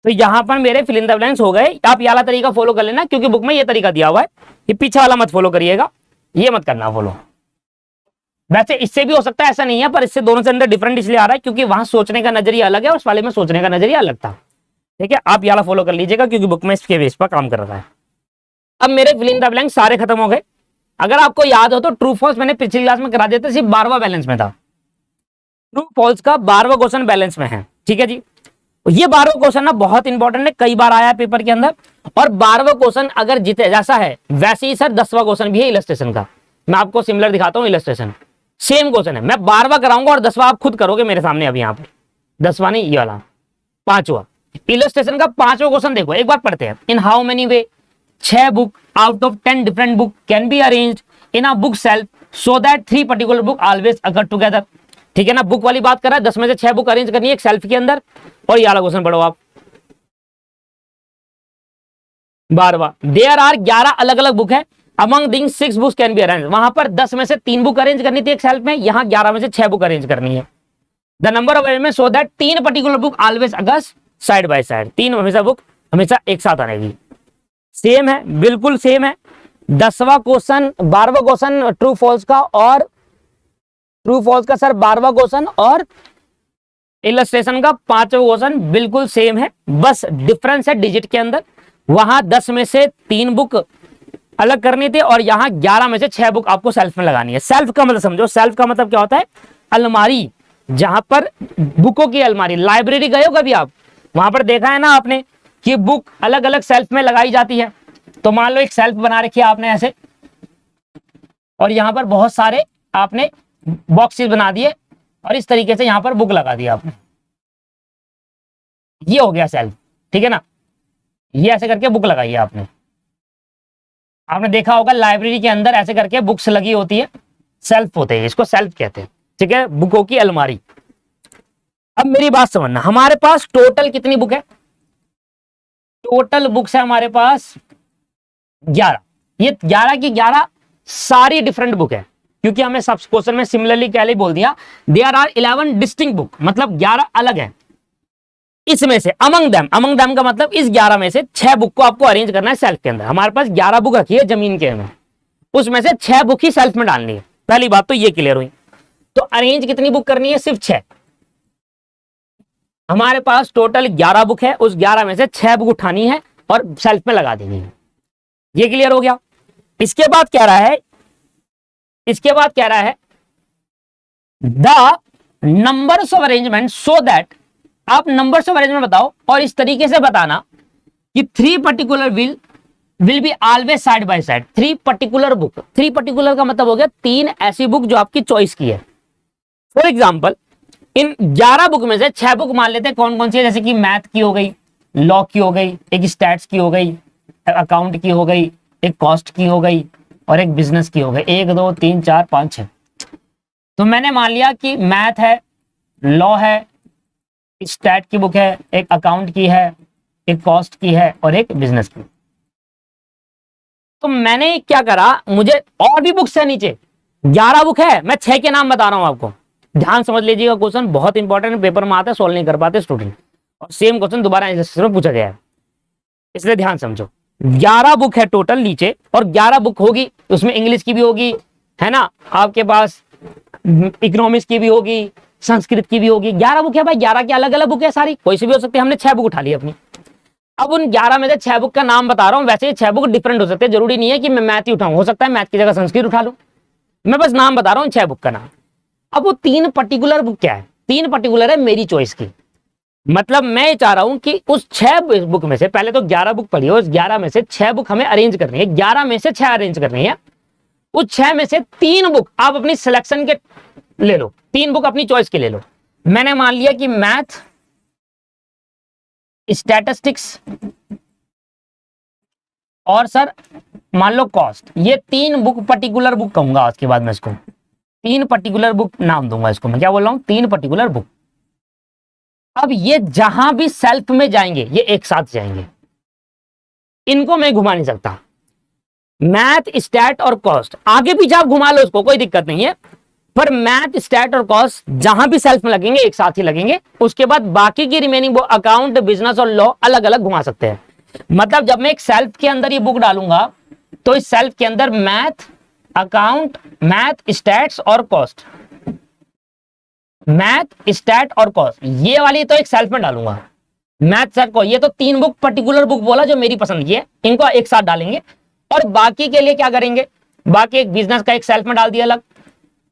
तो यहां पर मेरे फिल इन द ब्लैंक्स हो गए, आप ये वाला तरीका फॉलो कर लेना, क्योंकि बुक में ये तरीका दिया हुआ है, ये पीछे वाला मत फॉलो करिएगा, ये मत करना फॉलो। वैसे इससे भी हो सकता है, ऐसा नहीं है, पर इससे दोनों से अंदर डिफरेंट इसलिए आ रहा है क्योंकि वहां सोचने का नजरिया अलग है और उस वाले में सोचने का नजरिया अलग था। ठीक है, आप ये वाला फॉलो कर लीजिएगा, क्योंकि बुक में इसके बेस पर काम कर रहा है। अब मेरे फिल इन द ब्लैंक सारे खत्म हो गए। अगर आपको याद हो तो ट्रू फॉल्स मैंने पिछली क्लास में करा दिया था, सिर्फ 12वां बैलेंस में था। ट्रू फॉल्स का 12वां क्वेश्चन बैलेंस में है। ठीक है जी, ये 12वां क्वेश्चन ना बहुत इंपॉर्टेंट है, कई बार आया है पेपर के अंदर, और 12वां क्वेश्चन अगर जिते जैसा है वैसे ही सर 10वां क्वेश्चन भी है इलस्ट्रेशन का। मैं आपको सिमिलर दिखाता हूँ, इलस्ट्रेशन सेम क्वेश्चन है, मैं 12वां कराऊंगा और 10वां आप खुद करोगे मेरे सामने। अभी यहाँ पर 10वां नहीं, ये वाला 5वां इलस्ट्रेशन का 5वां क्वेश्चन देखो, एक बार पढ़ते हैं। In how many way 6 book out of 10 different book can be arranged in a book self so that 3 particular book always occur together. ठीक है ना, बुक वाली बात कर रहा है, 10 में से 6 बुक अरेंज करनी है एक सेल्फ के अंदर। और ये वाला क्वेश्चन पढ़ो आप, 12वां देयर आर 11 अलग अलग बुक है, among दिंग 6 books can be arrange. वहां पर 10 में से 3 बुक अरेंज करनी थी एक सेल्फ में, यहां 11 में से 6 बुक अरेंज करनी है। The number of arrangement so that 3 particular book always occurs side by side, 3 हमेशा बुक हमेशा एक साथ आएगी। सेम है, बिल्कुल सेम है। 10वां क्वेश्चन 12वां क्वेश्चन ट्रू फॉल्स का, और ट्रू फॉल्स का सर 12वां क्वेश्चन, और इलस्ट्रेशन का 5वां क्वेश्चन बिल्कुल सेम है, बस डिफरेंस है डिजिट के अंदर। वहां 10 में से 3 बुक अलग करनी थी और यहां 11 में से 6 बुक आपको सेल्फ में लगानी है। सेल्फ का मतलब समझो, सेल्फ का मतलब क्या होता है, अलमारी, जहां पर बुकों की अलमारी। लाइब्रेरी गए हो कभी आप, वहां पर देखा है ना आपने कि बुक अलग अलग सेल्फ में लगाई जाती है। तो मान लो एक सेल्फ बना रखी है आपने ऐसे, और यहां पर बहुत सारे आपने बॉक्सेस बना दिए और इस तरीके से यहां पर बुक लगा दिया आपने, ये हो गया सेल्फ। ठीक है ना, ये ऐसे करके बुक लगाई है आपने। आपने देखा होगा लाइब्रेरी के अंदर ऐसे करके बुक्स लगी होती है, सेल्फ होते हैं, इसको सेल्फ कहते हैं। ठीक है, बुकों की अलमारी। अब मेरी बात समझना, हमारे पास टोटल कितनी बुक है, टोटल बुक्स है हमारे पास 11। ये 11 की 11 सारी डिफरेंट बुक है, क्योंकि हमें सब क्वेश्चन में सिमिलरली क्या बोल दिया, देयर आर 11 डिस्टिंक्ट बुक, मतलब 11 अलग है। इसमें से अमंग देम का मतलब इस 11 में से 6 बुक को आपको अरेंज करना है सेल्फ के अंदर। हमारे पास 11 बुक रखी है जमीन के में, उसमें से 6 बुक ही सेल्फ में डालनी है। पहली बात तो ये क्लियर हुई। तो अरेंज कितनी बुक करनी है, सिर्फ 6। हमारे पास टोटल 11 बुक है, उस 11 में से 6 बुक उठानी है और सेल्फ में लगा देनी है। ये क्लियर हो गया। इसके बाद कह रहा है, इसके बाद कह रहा है the numbers of arrangement so that, आप नंबर्स ऑफ अरेंजमेंट बताओ और इस तरीके से बताना कि 3 particular will be always side by side. 3 particular book, 3 particular का मतलब हो गया 3 ऐसी बुक जो आपकी चॉइस की है। फॉर एग्जाम्पल इन 11 बुक में से 6 बुक मान लेते हैं कौन कौन सी है, जैसे कि मैथ की हो गई, लॉ की हो गई, एक स्टैट्स की हो गई, अकाउंट की हो गई, एक कॉस्ट की हो गई और एक बिजनेस की हो गई। 1 2 3 4 5 6। तो मैंने मान लिया कि मैथ है, लॉ है, स्टैट की बुक है, एक अकाउंट की है, एक कॉस्ट की है और एक बिजनेस की। तो मैंने क्या करा, मुझे और भी बुक्स है नीचे, 11 बुक है, मैं 6 के नाम बता रहा हूं आपको। ध्यान समझ लीजिएगा, क्वेश्चन बहुत इंपॉर्टेंट, पेपर में आता है, सोल्व नहीं कर पाते स्टूडेंट, और सेम क्वेश्चन दोबारा एग्जामिनेशन में पूछा गया है, इसलिए ध्यान समझो। 11 बुक है टोटल नीचे, और 11 बुक होगी, उसमें इंग्लिश की भी होगी, है ना, आपके पास इकोनॉमिक्स की भी होगी, संस्कृत की भी होगी। 11 बुक है भाई, 11 की अलग अलग बुक है सारी, कोई सी भी हो सकती है। हमने 6 बुक उठा ली अपनी। अब उन 11 में से 6 बुक का नाम बता रहा हूं, वैसे ये 6 बुक डिफरेंट हो सकते हैं, जरूरी नहीं है कि मैं मैथ ही उठाऊं, हो सकता है मैथ की जगह संस्कृत उठा लूं, मैं बस नाम बता रहा हूं 6 बुक का नाम। अब वो 3 पर्टिकुलर बुक क्या है, 3 पर्टिकुलर है मेरी चॉइस की, मतलब मैं चाह रहा हूं कि उस 6 बुक में से, पहले तो 11 बुक पढ़ी हो, उस 11 में से 6 बुक हमें अरेंज करनी है, 11 में से 6 अरेंज करनी है। उस 6 में से 3 बुक आप अपनी सिलेक्शन के ले लो, 3 बुक अपनी चॉइस के ले लो। मैंने मान लिया कि मैथ, स्टैटिस्टिक्स और सर मान लो कॉस्ट, ये 3 बुक पर्टिकुलर बुक कहूंगा आज के बाद मैं इसको, 3 पर्टिकुलर बुक नाम दूंगा इसको, मैं क्या बोल रहा हूं, 3 पर्टिकुलर बुक। अब ये जहां भी सेल्फ में जाएंगे ये एक साथ जाएंगे, इनको मैं घुमा नहीं सकता। मैथ, स्टैट और कॉस्ट आगे पीछे आप घुमा लो उसको, कोई दिक्कत नहीं है, पर मैथ, स्टैट और कॉस्ट जहां भी सेल्फ में लगेंगे एक साथ ही लगेंगे। उसके बाद बाकी की रिमेनिंग वो अकाउंट, बिजनेस और लॉ अलग अलग घुमा सकते हैं। मतलब जब मैं एक सेल्फ के अंदर ये बुक डालूंगा तो इस सेल्फ के अंदर मैथ, अकाउंट, मैथ, स्टैट्स और कॉस्ट, मैथ, स्टैट और कॉस्ट, ये वाली तो एक सेल्फ में डालूंगा। मैथ, स्टैट को, ये तो 3 बुक पर्टिकुलर बुक बोला जो मेरी पसंद की है, इनको एक साथ डालेंगे। और बाकी के लिए क्या करेंगे, बाकी एक बिजनेस का एक सेल्फ में डाल दिया अलग,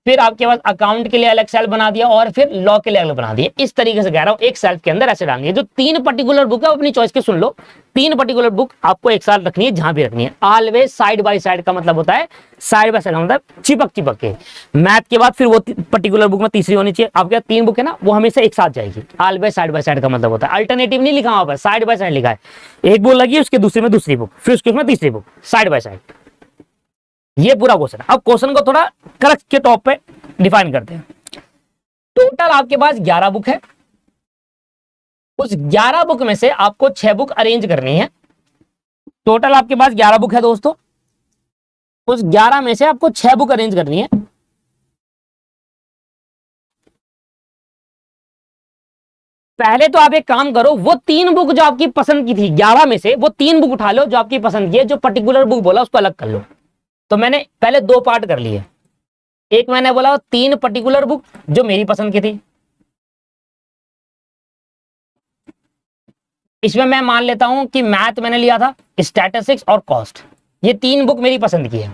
फिर आपके पास अकाउंट के लिए अलग सेल्फ बना दिया, और फिर लॉ के लिए अलग बना दिया। इस तरीके से कह रहा हूं, एक सेल्फ के अंदर ऐसे डालनी है। जो 3 पर्टिकुलर बुक है अपनी चॉइस के सुन लो, 3 पर्टिकुलर बुक आपको एक साथ रखनी है, जहां भी रखनी है। ऑलवेज साइड बाय साइड का मतलब होता है, साइड बाय साइड मतलब चिपक चिपक के। मैथ के बाद फिर वो पर्टिकुलर बुक में तीसरी होनी चाहिए। आपके 3 बुक है ना, वो हमेशा एक साथ जाएगी। ऑलवेज साइड बाय साइड का मतलब होता है, अल्टरनेटिव नहीं लिखा वहां पर, साइड बाय साइड लिखा है। एक बुक लगी, उसके दूसरे में दूसरी बुक, फिर उसके उसमें तीसरी बुक, साइड बाय साइड। ये पूरा क्वेश्चन। अब क्वेश्चन को थोड़ा करेक्ट के टॉप पे डिफाइन करते हैं। टोटल आपके पास 11 बुक है, उस 11 बुक में से आपको 6 बुक अरेंज करनी है। टोटल आपके पास 11 बुक है दोस्तों, उस 11 में से आपको 6 बुक अरेंज करनी है। पहले तो आप एक काम करो, वो 3 बुक जो आपकी पसंद की थी 11 में से, वो 3 बुक उठा लो जो आपकी पसंद की है, जो पर्टिकुलर बुक बोला उसको अलग कर लो। तो मैंने पहले 2 पार्ट कर लिए। एक मैंने बोला 3 पर्टिकुलर बुक जो मेरी पसंद की थी, इसमें मैं मान लेता हूं कि मैथ मैंने लिया था, स्टैटिस्टिक्स और कॉस्ट, ये 3 बुक मेरी पसंद की है।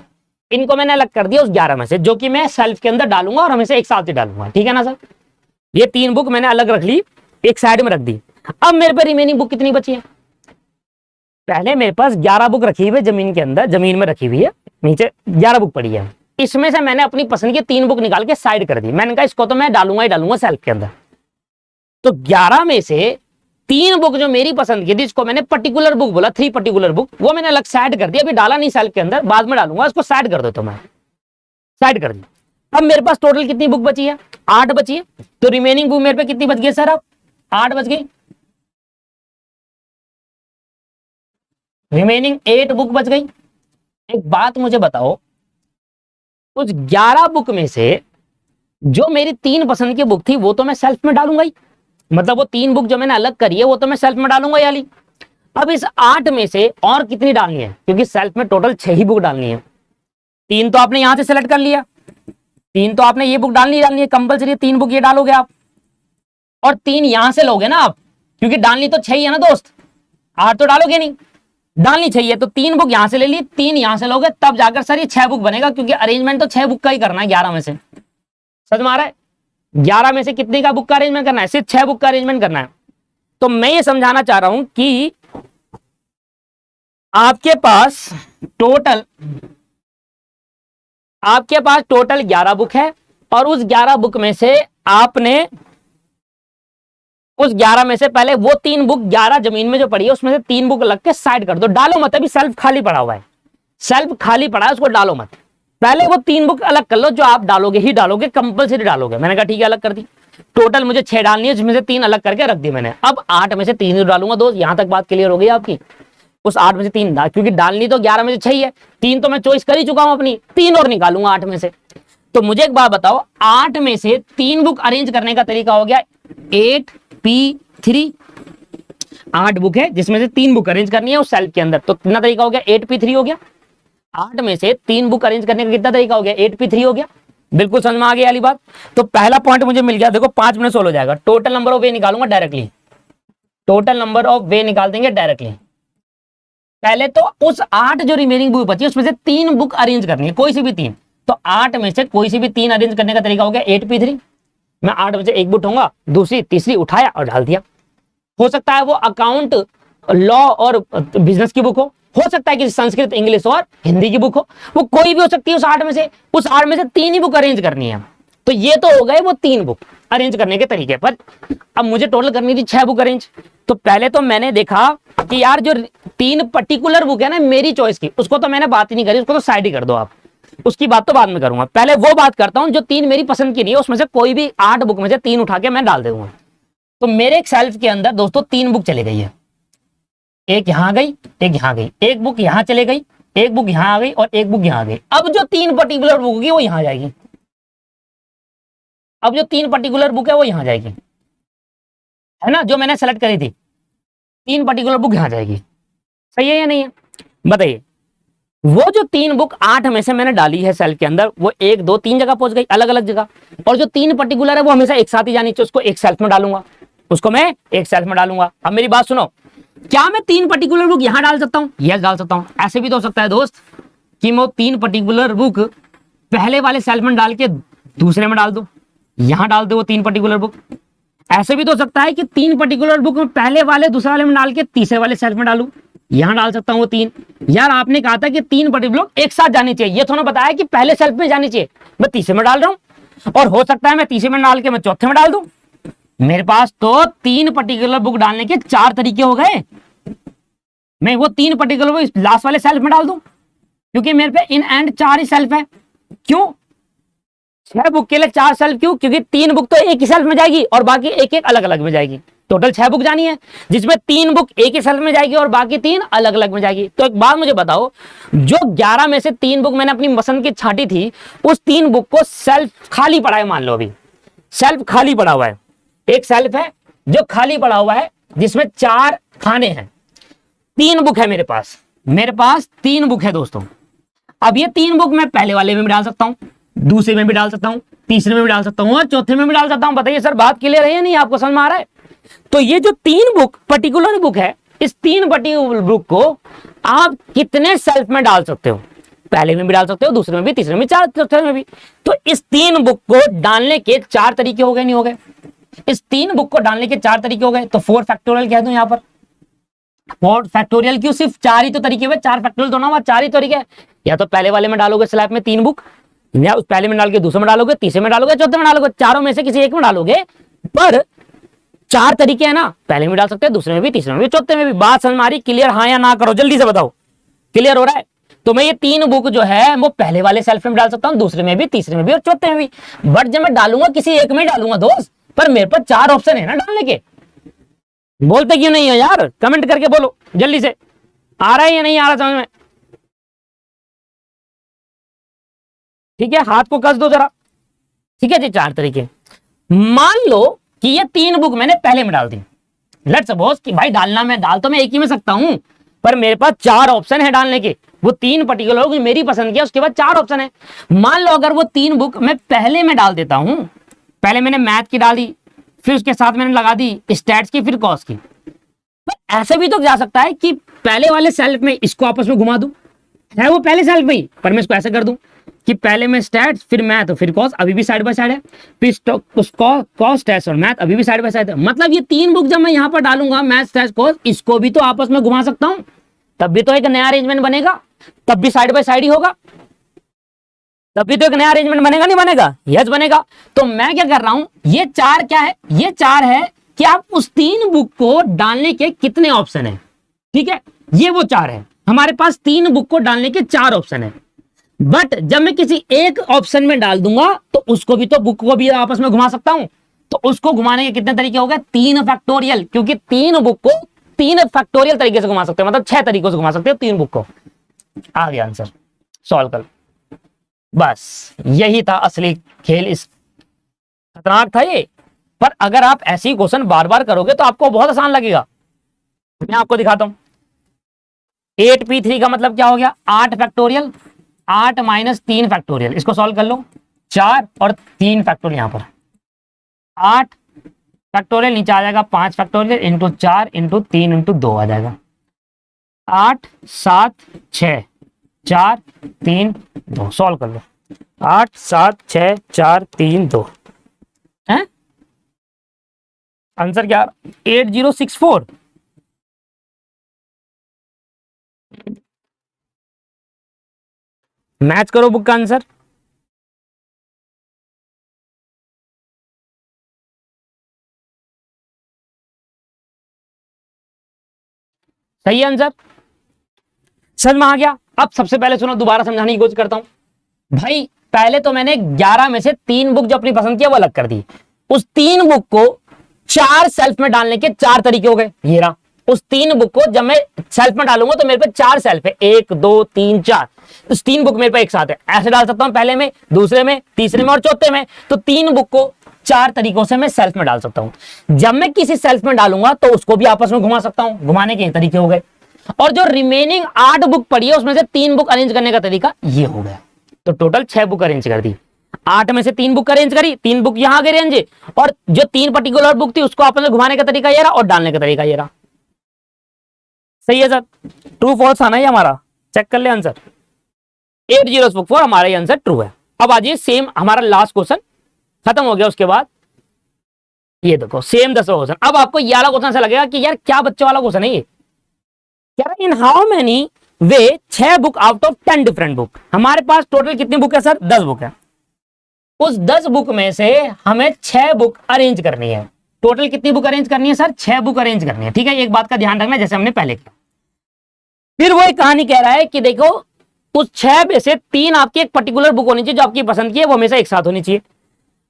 इनको मैंने अलग कर दिया उस 11 में से, जो कि मैं सेल्फ के अंदर डालूंगा और हमेशा एक साथ ही डालूंगा, ठीक है ना सर। ये 3 बुक मैंने अलग रख ली, एक साइड में रख दी। अब मेरे पे रिमेनिंग बुक कितनी बची है, पहले मेरे पास 11 बुक रखी हुई है जमीन के अंदर, जमीन में रखी हुई है, नीचे 11 बुक पड़ी है। इसमें से मैंने अपनी पसंद की 3 बुक निकाल के साइड कर दी। मैंने कहा इसको तो मैं डालूंगा ही डालूंगा सेल्फ के अंदर। तो 11 में से 3 बुक जो मेरी पसंद की थी, जिसको मैंने पर्टिकुलर बुक बोला, 3 पर्टिकुलर बुक, वो मैंने अलग साइड कर दिया। अभी डाला नहीं सेल्फ के अंदर, बाद में डालूंगा, इसको साइड कर दो। तो मैं साइड कर दी। अब मेरे पास टोटल कितनी बुक बची है, 8 बची है। तो रिमेनिंग बुक मेरे पे कितनी बच गई सर, अब 8 बच गई, रिमेनिंग 8 बुक बच गई। एक बात मुझे बताओ, उस 11 बुक में से जो मेरी 3 पसंद की बुक थी वो तो मैं सेल्फ में डालूंगा ही, मतलब वो 3 बुक जो मैंने अलग करी है वो तो मैं सेल्फ में डालूंगा याली। अब इस 8 में से और कितनी डालनी है, क्योंकि सेल्फ में टोटल 6 ही बुक डालनी है। 3 तो आपने यहां से सेलेक्ट कर लिया, 3 तो आपने ये बुक डालनी है कंपलसरी, 3 बुक ये डालोगे आप, और 3 यहां से लोगे ना आप, क्योंकि डालनी तो 6 ही है ना दोस्त, 8 तो डालोगे नहीं, डालनी चाहिए। तो 3 बुक यहां से ले ली, 3 यहां से लोगे, तब जाकर सर ये 6 बुक बनेगा, क्योंकि अरेंजमेंट तो 6 बुक का ही करना है 11 में से। समझ में आ रहा है, 11 में से कितने का बुक का अरेंजमेंट करना है, सिर्फ 6 बुक का अरेंजमेंट करना है। तो मैं ये समझाना चाह रहा हूं कि आपके पास टोटल 11 बुक है, और उस 11 बुक में से आपने उस 11 में से पहले वो 3 बुक 11 जमीन में जो पड़ी है उसमें से 3 बुक लग के साइड कर दो, डालो मत। अभी सेल्फ खाली पड़ा हुआ है, सेल्फ खाली पड़ा है, उसको डालो मत। पहले वो 3 बुक अलग कर लो, जो आप डालोगे ही डालोगे, कंपलसरी डालोगे। मैंने कहा ठीक है, अलग कर दी। टोटल मुझे 6 डालनी है, जिसमें से 3 अलग करके रख दी मैंने। अब 8 में से 3 ही डालूंगा दोस्त, यहां तक बात क्लियर हो गई आपकी। उस 8 में से 3 क्योंकि डालनी तो 11 में से 6 ही है, 3 तो मैं चॉइस कर ही चुका हूं अपनी, 3 और निकालूंगा 8 में से। तो मुझे एक बात बताओ, 8 में से 3 बुक अरेंज करने का तरीका हो गया 8p3। 8 बुक है जिसमें से 3 बुक अरेंज करनी है उस सेल्फ के अंदर, तो कितना तरीका हो गया 8p3 हो गया। 8 में से 3 बुक अरेंज करने का कितना तरीका हो गया 8p3 हो गया। बिल्कुल समझ में आ गई वाली बात। तो पहला पॉइंट मुझे मिल गया, देखो 5 में 16 हो जाएगा। टोटल नंबर ऑफ वे निकालूंगा डायरेक्टली, टोटल नंबर ऑफ वे निकाल देंगे डायरेक्टली। पहले तो उस 8 जो रिमेनिंग बुक बची उसमें से 3 बुक अरेंज करनी है, कोई सी भी 3। तो 8 में से कोई सी भी 3 अरेंज करने का तरीका हो गया 8p3। मैं 8 में से एक बुक उठाऊंगा, दूसरी तीसरी उठाया और डाल दिया। हो सकता है वो अकाउंट, लॉ और बिजनेस की बुक हो सकता है कि संस्कृत, इंग्लिश और हिंदी की बुक हो, वो कोई भी हो सकती है उस 8 में से। उस 8 में से 3 ही बुक अरेंज करनी है। तो ये तो हो गए वो 3 बुक अरेंज करने के तरीके। पर अब मुझे टोटल करनी थी 6 बुक अरेंज। तो पहले तो मैंने देखा कि यार जो 3 पर्टिकुलर बुक है ना मेरी चॉइस की, उसको तो मैंने बात ही नहीं करी, उसको तो साइड ही कर दो आप, उसकी बात तो बाद में करूंगा। पहले वो बात करता हूं जो 3 मेरी पसंद की नहीं है, उसमें से कोई भी 8 बुक में से 3 उठा के मैं डाल दूंगा। तो मेरे एक सेल्फ के अंदर दोस्तों 3 बुक चली गई है, एक यहां गई, एक यहां गई, एक बुक यहां चले गई, एक बुक यहां आ गई और एक बुक यहां आ गई। अब जो 3 पर्टिकुलर बुक होगी वो यहां जाएगी, अब जो 3 पर्टिकुलर बुक है वो यहां जाएगी, है ना, जो मैंने सेलेक्ट करी थी 3 पर्टिकुलर बुक यहां जाएगी। सही है या नहीं है बताइए। वो जो 3 बुक 8 में से मैंने डाली है सेल्फ के अंदर, वो 1 2 3 जगह पहुंच गई, अलग अलग जगह। और जो 3 पर्टिकुलर है वो हमेशा एक साथ ही जानी चाहिए, उसको एक सेल्फ में डालूंगा, उसको मैं एक सेल्फ में डालूंगा। अब मेरी बात सुनो, क्या मैं 3 पर्टिकुलर बुक यहां डाल सकता हूं? यस डाल सकता हूं। ऐसे भी तो हो सकता है दोस्त कि मैं 3 पर्टिकुलर बुक पहले वाले सेल्फ में डाल के दूसरे में डाल दूं, यहां डाल दो वो 3 पर्टिकुलर बुक। ऐसे भी तो हो सकता है कि 3 पर्टिकुलर बुक में पहले वाले दूसरे वाले में डाल के तीसरे वाले सेल्फ में डालूं, यहां डाल सकता हूं वो 3। यार आपने कहा था कि 3 पर्टिकुलर एक साथ जानी चाहिए, ये थोड़ा बताया कि पहले सेल्फ में जानी चाहिए, मैं तीसरे में डाल रहा हूं। और हो सकता है मैं तीसरे में डाल के मैं चौथे में डाल दूं। मेरे पास तो 3 पर्टिकुलर बुक डालने के 4 तरीके हो गए। मैं वो 3 पर्टिकुलर बुक लास्ट वाले सेल्फ में डाल दूं, क्योंकि मेरे पे इन एंड 4 ही सेल्फ है। क्यों 6 बुक के लिए 4 सेल्फ? क्यों? क्योंकि 3 बुक तो एक ही सेल्फ में जाएगी और बाकी एक एक अलग अलग में जाएगी। टोटल 6 बुक जानी है, जिसमें 3 बुक एक ही सेल्फ में जाएगी और बाकी 3 अलग अलग में जाएगी। तो एक बात मुझे बताओ, जो 11 में से 3 बुक मैंने अपनी पसंद की छांटी थी, उस 3 बुक को सेल्फ खाली पड़ा है, मान लो अभी सेल्फ खाली पड़ा हुआ है। एक सेल्फ है जो खाली पड़ा हुआ है जिसमें 4 खाने हैं, 3 बुक है मेरे पास 3 बुक है दोस्तों। अब ये 3 बुक मैं पहले वाले में भी डाल सकता हूं, दूसरे में भी डाल सकता हूं, तीसरे में भी डाल सकता हूं और चौथे में भी डाल सकता हूं। बताइए सर बात क्लियर है या नहीं, आपको समझ में आ रहा है? तो ये जो 3 बुक पर्टिकुलर बुक है, इस 3 पर्टिकुलर बुक को आप कितने सेल्फ में डाल सकते हो? पहले में भी डाल सकते हो, दूसरे में भी, तीसरे में, चौथे में भी। तो इस 3 बुक को डालने के 4 तरीके हो गए, नहीं हो गए? इस 3 बुक को डालने के 4 तरीके हो गए। तो 4 फैक्टोरियल कह दूं यहां पर। 4 फैक्टोरियल क्यों? सिर्फ 4 ही तो तरीके हुए, 4 फैक्टोरियल तो ना, 4 ही तरीके। या तो पहले वाले में डालोगे स्लैब में 3 बुक, या उस पहले में डाल के दूसरे में डालोगे, तीसरे में डालोगे, चौथे में डालोगे, चारों में से किसी एक में डालोगे। पर 4 तरीके हैं ना, पहले में डाल सकते हैं, दूसरे में भी, तीसरे में भी, चौथे में भी। बात समझ में आ रही? क्लियर हाँ या ना करो, जल्दी से बताओ क्लियर हो रहा है? तो मैं ये 3 बुक जो है वो पहले वाले सेल्फ में डाल सकता हूं, दूसरे में भी, तीसरे में भी और चौथे में भी। बट जब मैं डालूंगा किसी एक में डालूंगा दोस्त, पर मेरे पास 4 ऑप्शन है ना डालने के। बोलते क्यों नहीं हो यार? कमेंट करके बोलो जल्दी से, आ रहा है या नहीं आ रहा समझ में? ठीक है, हाथ को कस दो जरा। ठीक है जी, 4 तरीके। मान लो कि ये 3 बुक मैंने पहले में डाल दी। लेट्स सपोज कि भाई डालना मैं डाल तो मैं एक ही में सकता हूं, पर मेरे पास 4 ऑप्शन है डालने के। वो 3 पर्टिकुलर मेरी पसंद की, उसके बाद 4 ऑप्शन है। मान लो अगर वो 3 बुक मैं पहले में डाल देता हूं, पहले मैंने मैथ की डाल दी, फिर उसके साथ मैंने लगा दी स्टैट्स की, फिर कॉस की। तो ऐसे भी तो जा सकता है कि पहले वाले सेल्फ में इसको आपस में घुमा दूं, है वो पहले सेल्फ में ही, पर मैं इसको ऐसे कर दूं कि पहले में स्टैट्स, फिर मैथ, फिर कॉस, अभी भी साइड बाय साइड है, फिर कॉस स्टैट्स और मैथ अभी भी साइड बाय साइड है। मतलब ये 3 बुक जब मैं यहां पर डालूंगा, मैथ स्टैट्स कॉस, इसको भी तो आपस में घुमा सकता हूं, तब भी तो एक नया अरेंजमेंट बनेगा, तब भी साइड बाय साइड ही होगा, तब भी तो एक नया अरेंजमेंट बनेगा, नहीं बनेगा? यस बनेगा। तो मैं क्या कर रहा हूं, ये 4 क्या है? ये 4 है कि आप उस 3 बुक को डालने के कितने ऑप्शन है। ठीक है, ये वो 4 है। हमारे पास 3 बुक को डालने के 4 ऑप्शन है। बट जब मैं किसी एक ऑप्शन में डाल दूंगा तो उसको भी तो, बुक को भी आपस में घुमा सकता हूं। तो उसको घुमाने के कितने तरीके हो गए? 3 फैक्टोरियल, क्योंकि 3 बुक को 3 फैक्टोरियल तरीके से घुमा सकते हो, मतलब 6 तरीकों से घुमा सकते हो 3 बुक को। आ गया आंसर, सॉल्व कर। बस यही था असली खेल, इस खतरनाक था ये, पर अगर आप ऐसे ही क्वेश्चन बार बार करोगे तो आपको बहुत आसान लगेगा। मैं आपको दिखाता हूं। 8p3 का मतलब क्या हो गया? 8 फैक्टोरियल, 8 माइनस 3 फैक्टोरियल, इसको सॉल्व कर लो। 4 और 3 फैक्टोरियल, यहां पर 8 फैक्टोरियल, नीचे आ जाएगा 5 फैक्टोरियल इंटू 4 इंटू 3 इंटू 2 आ जाएगा। 8 7 6 4 3 2, सॉल्व कर लो। 8 7 6 4 3 2 है आंसर क्या? 8064। मैच करो बुक का आंसर। सही आंसर, समझ में आ गया? अब सबसे पहले सुनो, दोबारा समझाने की कोशिश करता हूं भाई। पहले तो मैंने 11 में से 3 बुक जो अपनी पसंद की है वो अलग कर दी। उस 3 बुक को 4 सेल्फ में डालने के 4 तरीके हो गए। ये रहा, उस 3 बुक को जब मैं सेल्फ में डालूंगा तो मेरे पे 4 सेल्फ है, 1 2 3 4। उस 3 बुक मेरे पे एक साथ है, ऐसे डाल सकता हूं, पहले में, दूसरे में, तीसरे में और चौथे में। तो 3 बुक को 4 तरीकों से मैं सेल्फ में डाल सकता हूं। जब मैं किसी सेल्फ में डालूंगा तो उसको भी आपस में घुमा सकता हूं, घुमाने के तरीके हो गए। और जो रिमेनिंग 8 बुक पड़ी है उसमें से 3 बुक अरेंज करने का तरीका ये हो गया। तो टोटल 6 बुक अरेंज कर दी। 8 में से 3 बुक अरेंज करी, 3 बुक यहां गए रेंज, और जो 3 पर्टिकुलर बुक थी उसको आपस में घुमाने का तरीका ये रहा और डालने का तरीका ये रहा। सही है सर? ट्रू फॉल्स आना ही हमारा, चेक कर ले आंसर। 8064 हमारा ये आंसर ट्रू है। अब आ जाइए, सेम हमारा लास्ट क्वेश्चन खत्म हो गया। उसके बाद ये देखो सेम 10वां क्वेश्चन। अब आपको ये वाला क्वेश्चन ऐसा लगेगा कि यार क्या बच्चों वाला क्वेश्चन है ये। In how many way 6 book out of 10 different book. हमारे पास टोटल कितनी बुक है सर? 10 बुक है। उस 10 बुक में से हमें 6 बुक अरेंज करनी है। टोटल कितनी बुक अरेंज करनी है सर? 6 बुक अरेंज करनी है। ठीक है, एक बात का ध्यान रखना, जैसे हमने पहले किया। फिर वो एक कहानी कह रहा है कि देखो उस 6 में से 3 आपकी एक पर्टिकुलर बुक होनी चाहिए जो आपकी पसंद की है, वो हमेशा एक साथ होनी चाहिए।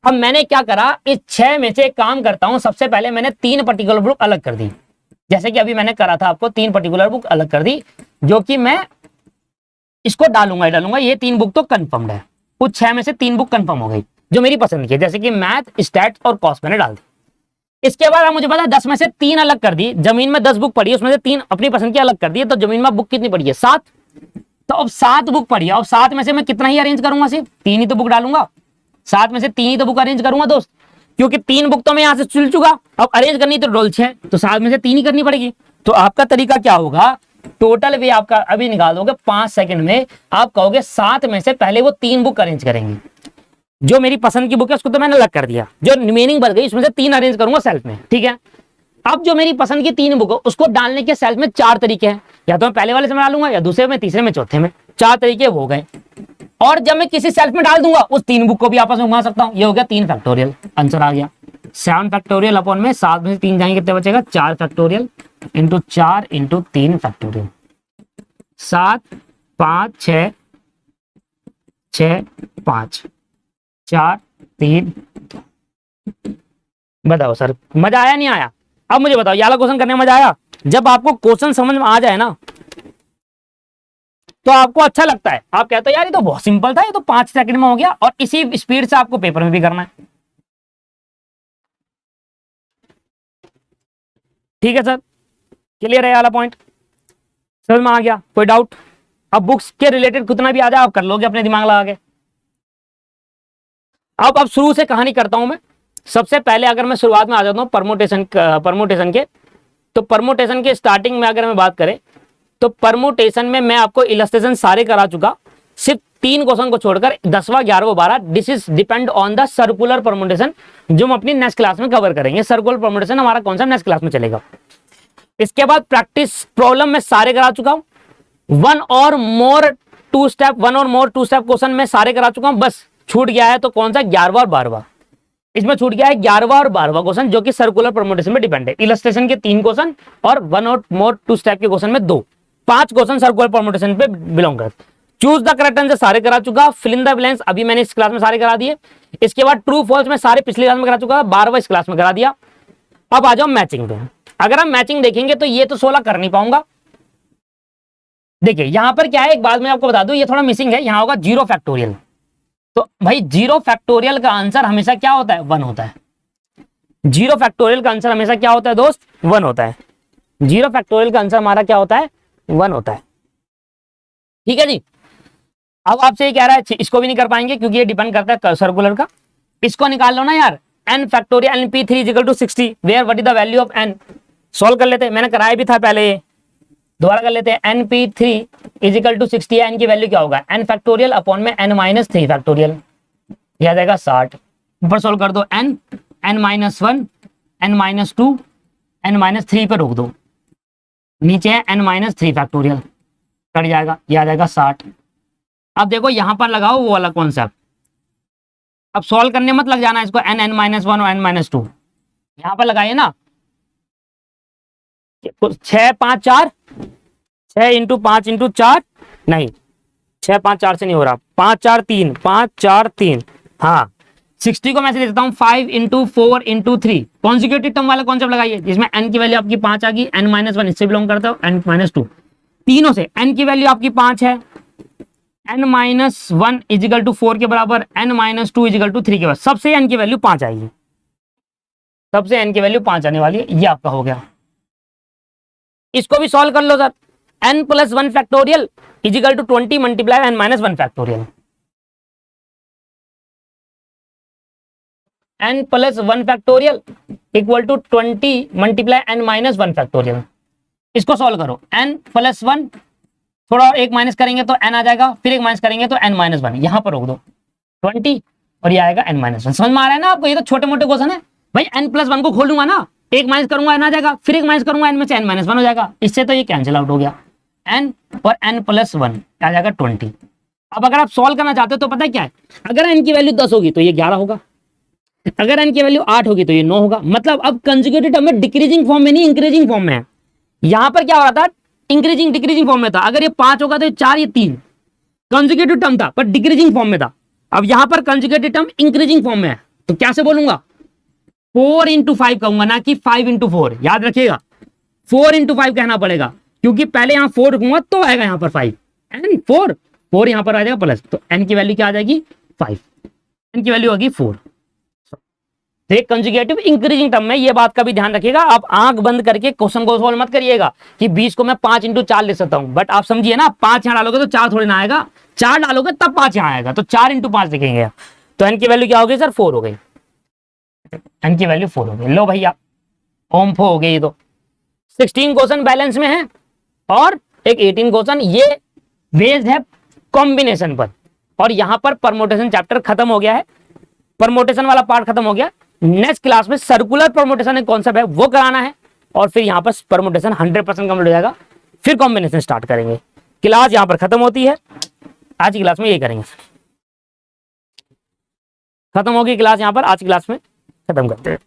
अब मैंने क्या करा, इस 6 में से एक काम करता हूं, सबसे पहले मैंने 3 पर्टिकुलर बुक अलग कर दी। जैसे कि अभी मैंने करा था, आपको 3 पर्टिकुलर बुक अलग कर दी, जो कि मैं इसको डालूंगा। ये 3 बुक तो कंफर्म्ड है। उस 6 में से 3 बुक कंफर्म हो गई जो मेरी पसंद की है, जैसे कि मैथ, स्टैट्स और कॉस्ट मैंने डाल दी। इसके बाद आप मुझे पता 10 में से 3 अलग कर दी। जमीन में 10 बुक पड़ी है, उसमें से 3 अपनी पसंद की अलग कर दी, तो जमीन में बुक कितनी पड़ी है? 7। तो अब 7 बुक पड़ी है, अब 7 में से मैं कितना ही अरेंज करूंगा? सिर्फ 3 ही तो बुक डालूंगा। 7 में से 3 ही तो बुक अरेंज करूंगा दोस्त, क्योंकि 3 बुक तो मैं यहां से चुन चुका। अब अरेंज करनी तो रोल 6, तो 7 में से 3 ही करनी पड़ेगी। तो आपका तरीका क्या होगा? टोटल भी आपका अभी निकाल दोगे 5 सेकंड में। आप कहोगे 7 में से पहले वो 3 बुक अरेंज करेंगे। जो मेरी पसंद की बुक है उसको तो मैंने अलग कर दिया, जो रिमेनिंग बच गई उसमें से 3 अरेंज करूंगा सेल्फ में। ठीक है, अब जो मेरी पसंद की 3 बुक है उसको डालने के सेल्फ में 4 तरीके हैं, या तो मैं पहले वाले से डालूंगा, या दूसरे में, तीसरे में, चौथे में। 4 तरीके हो गए। और जब मैं किसी सेल्फ में डाल दूंगा उस 3 बुक को भी आपस में घुमा सकता हूं। ये हो गया 3 फैक्टोरियल। आंसर आ गया 7 फैक्टोरियल अपॉन में 7 में से 3 जाएंगे, कितने बचेगा? 4 फैक्टोरियल इंटू 4 इंटू 3 फैक्टोरियल। 7 5 6 6 5 4 3। बताओ सर मजा आया नहीं आया? अब मुझे बताओ, ये वाला क्वेश्चन करने में मजा आया? जब आपको क्वेश्चन समझ में आ जाए ना तो आपको अच्छा लगता है, आप कहते हो यार ये तो बहुत सिंपल था, ये तो 5 सेकंड में हो गया, और इसी स्पीड से आपको पेपर में भी करना है। ठीक है सर, क्लियर है वाला पॉइंट? समझ में आ गया? कोई डाउट? अब बुक्स के रिलेटेड कितना भी आ जाए आप कर लोगे अपने दिमाग लगा के। अब शुरू से कहानी करता हूं मैं। सबसे पहले अगर मैं शुरुआत में आ जाता हूं परमुटेशन के, तो परमुटेशन के स्टार्टिंग में अगर मैं बात करें तो परमुटेशन में मैं आपको इलस्ट्रेशन सारे करा चुका, सिर्फ 3 क्वेश्चन को छोड़कर 10वां 11वां 12। This is depend on the circular permutation, जो हम अपनी नेक्स्ट क्लास में कवर करेंगे। सर्कुलर परमुटेशन हमारा कॉन्सेप्ट नेक्स्ट क्लास में चलेगा। इसके बाद प्रैक्टिस प्रॉब्लम में सारे करा चुका हूं। 1 और मोर 2 स्टेप क्वेश्चन में सारे करा चुका हूं। बस छूट गया है तो कौन सा? 11वां और 12वां। इसमें छूट गया है 11वां और 12वां क्वेश्चन, जो कि सर्कुलर परमुटेशन में डिपेंड है। इलस्ट्रेशन के 3 क्वेश्चन और 1 और मोर 2 स्टेप के क्वेश्चन में 2, 5 क्वेश्चन सर्कुलर परमुटेशन पे बिलोंग करते। चूज द करेक्ट आंसर सारे करा चुका। फिल इन द ब्लैंक्स अभी मैंने इस क्लास में सारे करा दिए। इसके बाद ट्रू फॉल्स में सारे पिछली क्लास में करा चुका था, 12वां इस क्लास में करा दिया। अब आ जाओ मैचिंग पे। अगर हम मैचिंग देखेंगे तो ये तो 16 कर नहीं पाऊंगा। देखिए यहां पर क्या है, एक बात मैं आपको बता दूं, ये थोड़ा मिसिंग है, यहां होगा 0 फैक्टोरियल। तो भाई 0 फैक्टोरियल का आंसर हमेशा क्या होता है, 1 होता है। 0 फैक्टोरियल का आंसर हमेशा क्या होता है दोस्त, 1 होता है। 0 फैक्टोरियल का आंसर हमारा क्या होता है, 1 होता है। ठीक है जी। अब आपसे ये कह रहा है, इसको भी नहीं कर पाएंगे क्योंकि ये डिपेंड करता है सर्कुलर का। इसको निकाल लो ना यार, n factorial np3 equal to 60 where what is the value of n। Solve कर लेते हैं, मैंने कराया भी था पहले, दोबारा कर लेते हैं। np3 इज इक्वल टू 60 है, n की वैल्यू क्या होगा, n फैक्टोरियल अपॉन में n माइनस 3 फैक्टोरियल, यह आ जाएगा 60। ऊपर सॉल्व कर दो, n minus 1 n minus 2 n minus 3 पर रोक दो, नीचे है n माइनस 3 फैक्टोरियल, कट जाएगा, यह आ जाएगा 60। अब देखो यहां पर लगाओ वो वाला कॉन्सेप्ट, अब सॉल्व करने मत लग जाना इसको, n माइनस 1 और n माइनस 2 यहां पर लगाइए ना। 6 5 4 6 इंटू 5 इंटू 4 नहीं, 6 5 4 से नहीं हो रहा, 5 4 3 5 4 3, हाँ 60 को मैं से देता हूँ 5 इंटू 4 इंटू 3, कॉन्जिक्यूटिव टर्म वाला कॉन्सेप्ट लगाइए जिसमें n की वैल्यू आपकी 5 आ गई, n माइनस 1 इससे बिलोंग करता है, n माइनस 2, तीनों से n की वैल्यू आपकी 5 है, n माइनस 1 इजिकल टू 4 के बराबर, n माइनस 2 इजिकल टू 3 के बराबर, सबसे n की वैल्यू 5 आएगी, सबसे n की वैल्यू 5 आने वाली है, ये आपका हो गया। इसको भी सॉल्व कर लो sir, n plus 1 factorial is equal to 20 multiply n minus 1 factorial, n plus 1 factorial equal to 20 multiply n minus 1 factorial. इसको सॉल्व करो, n प्लस 1 थोड़ा एक माइनस करेंगे तो n आ जाएगा, फिर एक माइनस करेंगे तो n माइनस 1, यहां पर रोक दो 20 और ये आएगा n माइनस 1। समझ में आ रहा है ना आपको, ये तो छोटे मोटे क्वेश्चन है भाई। n प्लस 1 को खोलूंगा ना, एक माइनस करूंगा n आ जाएगा, फिर एक माइनस करूंगा n में से n माइनस 1 हो जाएगा, इससे तो ये कैंसिल आउट हो गया, n और n प्लस 1 आ जाएगा 20। अब अगर आप सॉल्व करना चाहते हो तो पता है क्या है, अगर n की वैल्यू 10 होगी तो ये 11 होगा, अगर n की वैल्यू 8 होगी तो ये 9 होगा। मतलब अब कंजुगेटेड टर्म में डिक्रीजिंग फॉर्म में नहीं इंक्रीजिंग फॉर्म में है। यहां पर क्या हो रहा था, इंक्रीजिंग डिक्रीजिंग फॉर्म में था, अगर ये 5 होगा तो ये 4 ये 3 कंजुगेटिव टर्म था पर डिक्रीजिंग फॉर्म में था। अब यहां पर कंजुगेटिव टर्म इंक्रीजिंग फॉर्म में है तो क्या से बोलूंगा, 4 इंटू 5 कहूंगा ना कि 5 इंटू 4, याद रखिएगा 4 इंटू 5 कहना पड़ेगा क्योंकि पहले यहां 4 रखूंगा तो आएगा यहां पर 5 एंड 4 यहां पर आ जाएगा प्लस, तो n की वैल्यू क्या आ जाएगी 5, n की वैल्यू होगी 4। कंजुगेटिव इंक्रीजिंग टर्म में ये बात का भी ध्यान रखिएगा, आप आंख बंद करके क्वेश्चन को सॉल्व मत करिएगा कि 20 को मैं 5 इंटू 4 लिख सकता हूं, बट आप समझिए ना 5 यहां डालोगे तो 4 थोड़ी ना आएगा, 4 डालोगे तब 5 यहां आएगा, तो 4 इंटू 5 लिखेंगे, तो n की वैल्यू क्या हो गई सर 4 हो गई, n की वैल्यू 4 हो गई। लो भैया ओम 4 हो गई। ये तो 16 क्वेश्चन बैलेंस में है और एक 18 क्वेश्चन, ये बेस्ड है कॉम्बिनेशन पर, और यहां पर परमोटेशन चैप्टर खत्म हो गया है, परमोटेशन वाला पार्ट खत्म हो गया। नेक्स्ट क्लास में सर्कुलर परमोटेशन एक कॉन्सेप्ट है वो कराना है, और फिर यहां पर परमोटेशन 100% कंप्लीट हो जाएगा, फिर कॉम्बिनेशन स्टार्ट करेंगे। क्लास यहां पर खत्म होती है, आज की क्लास में यही करेंगे, खत्म होगी क्लास यहां पर, आज की क्लास में खत्म करते हैं।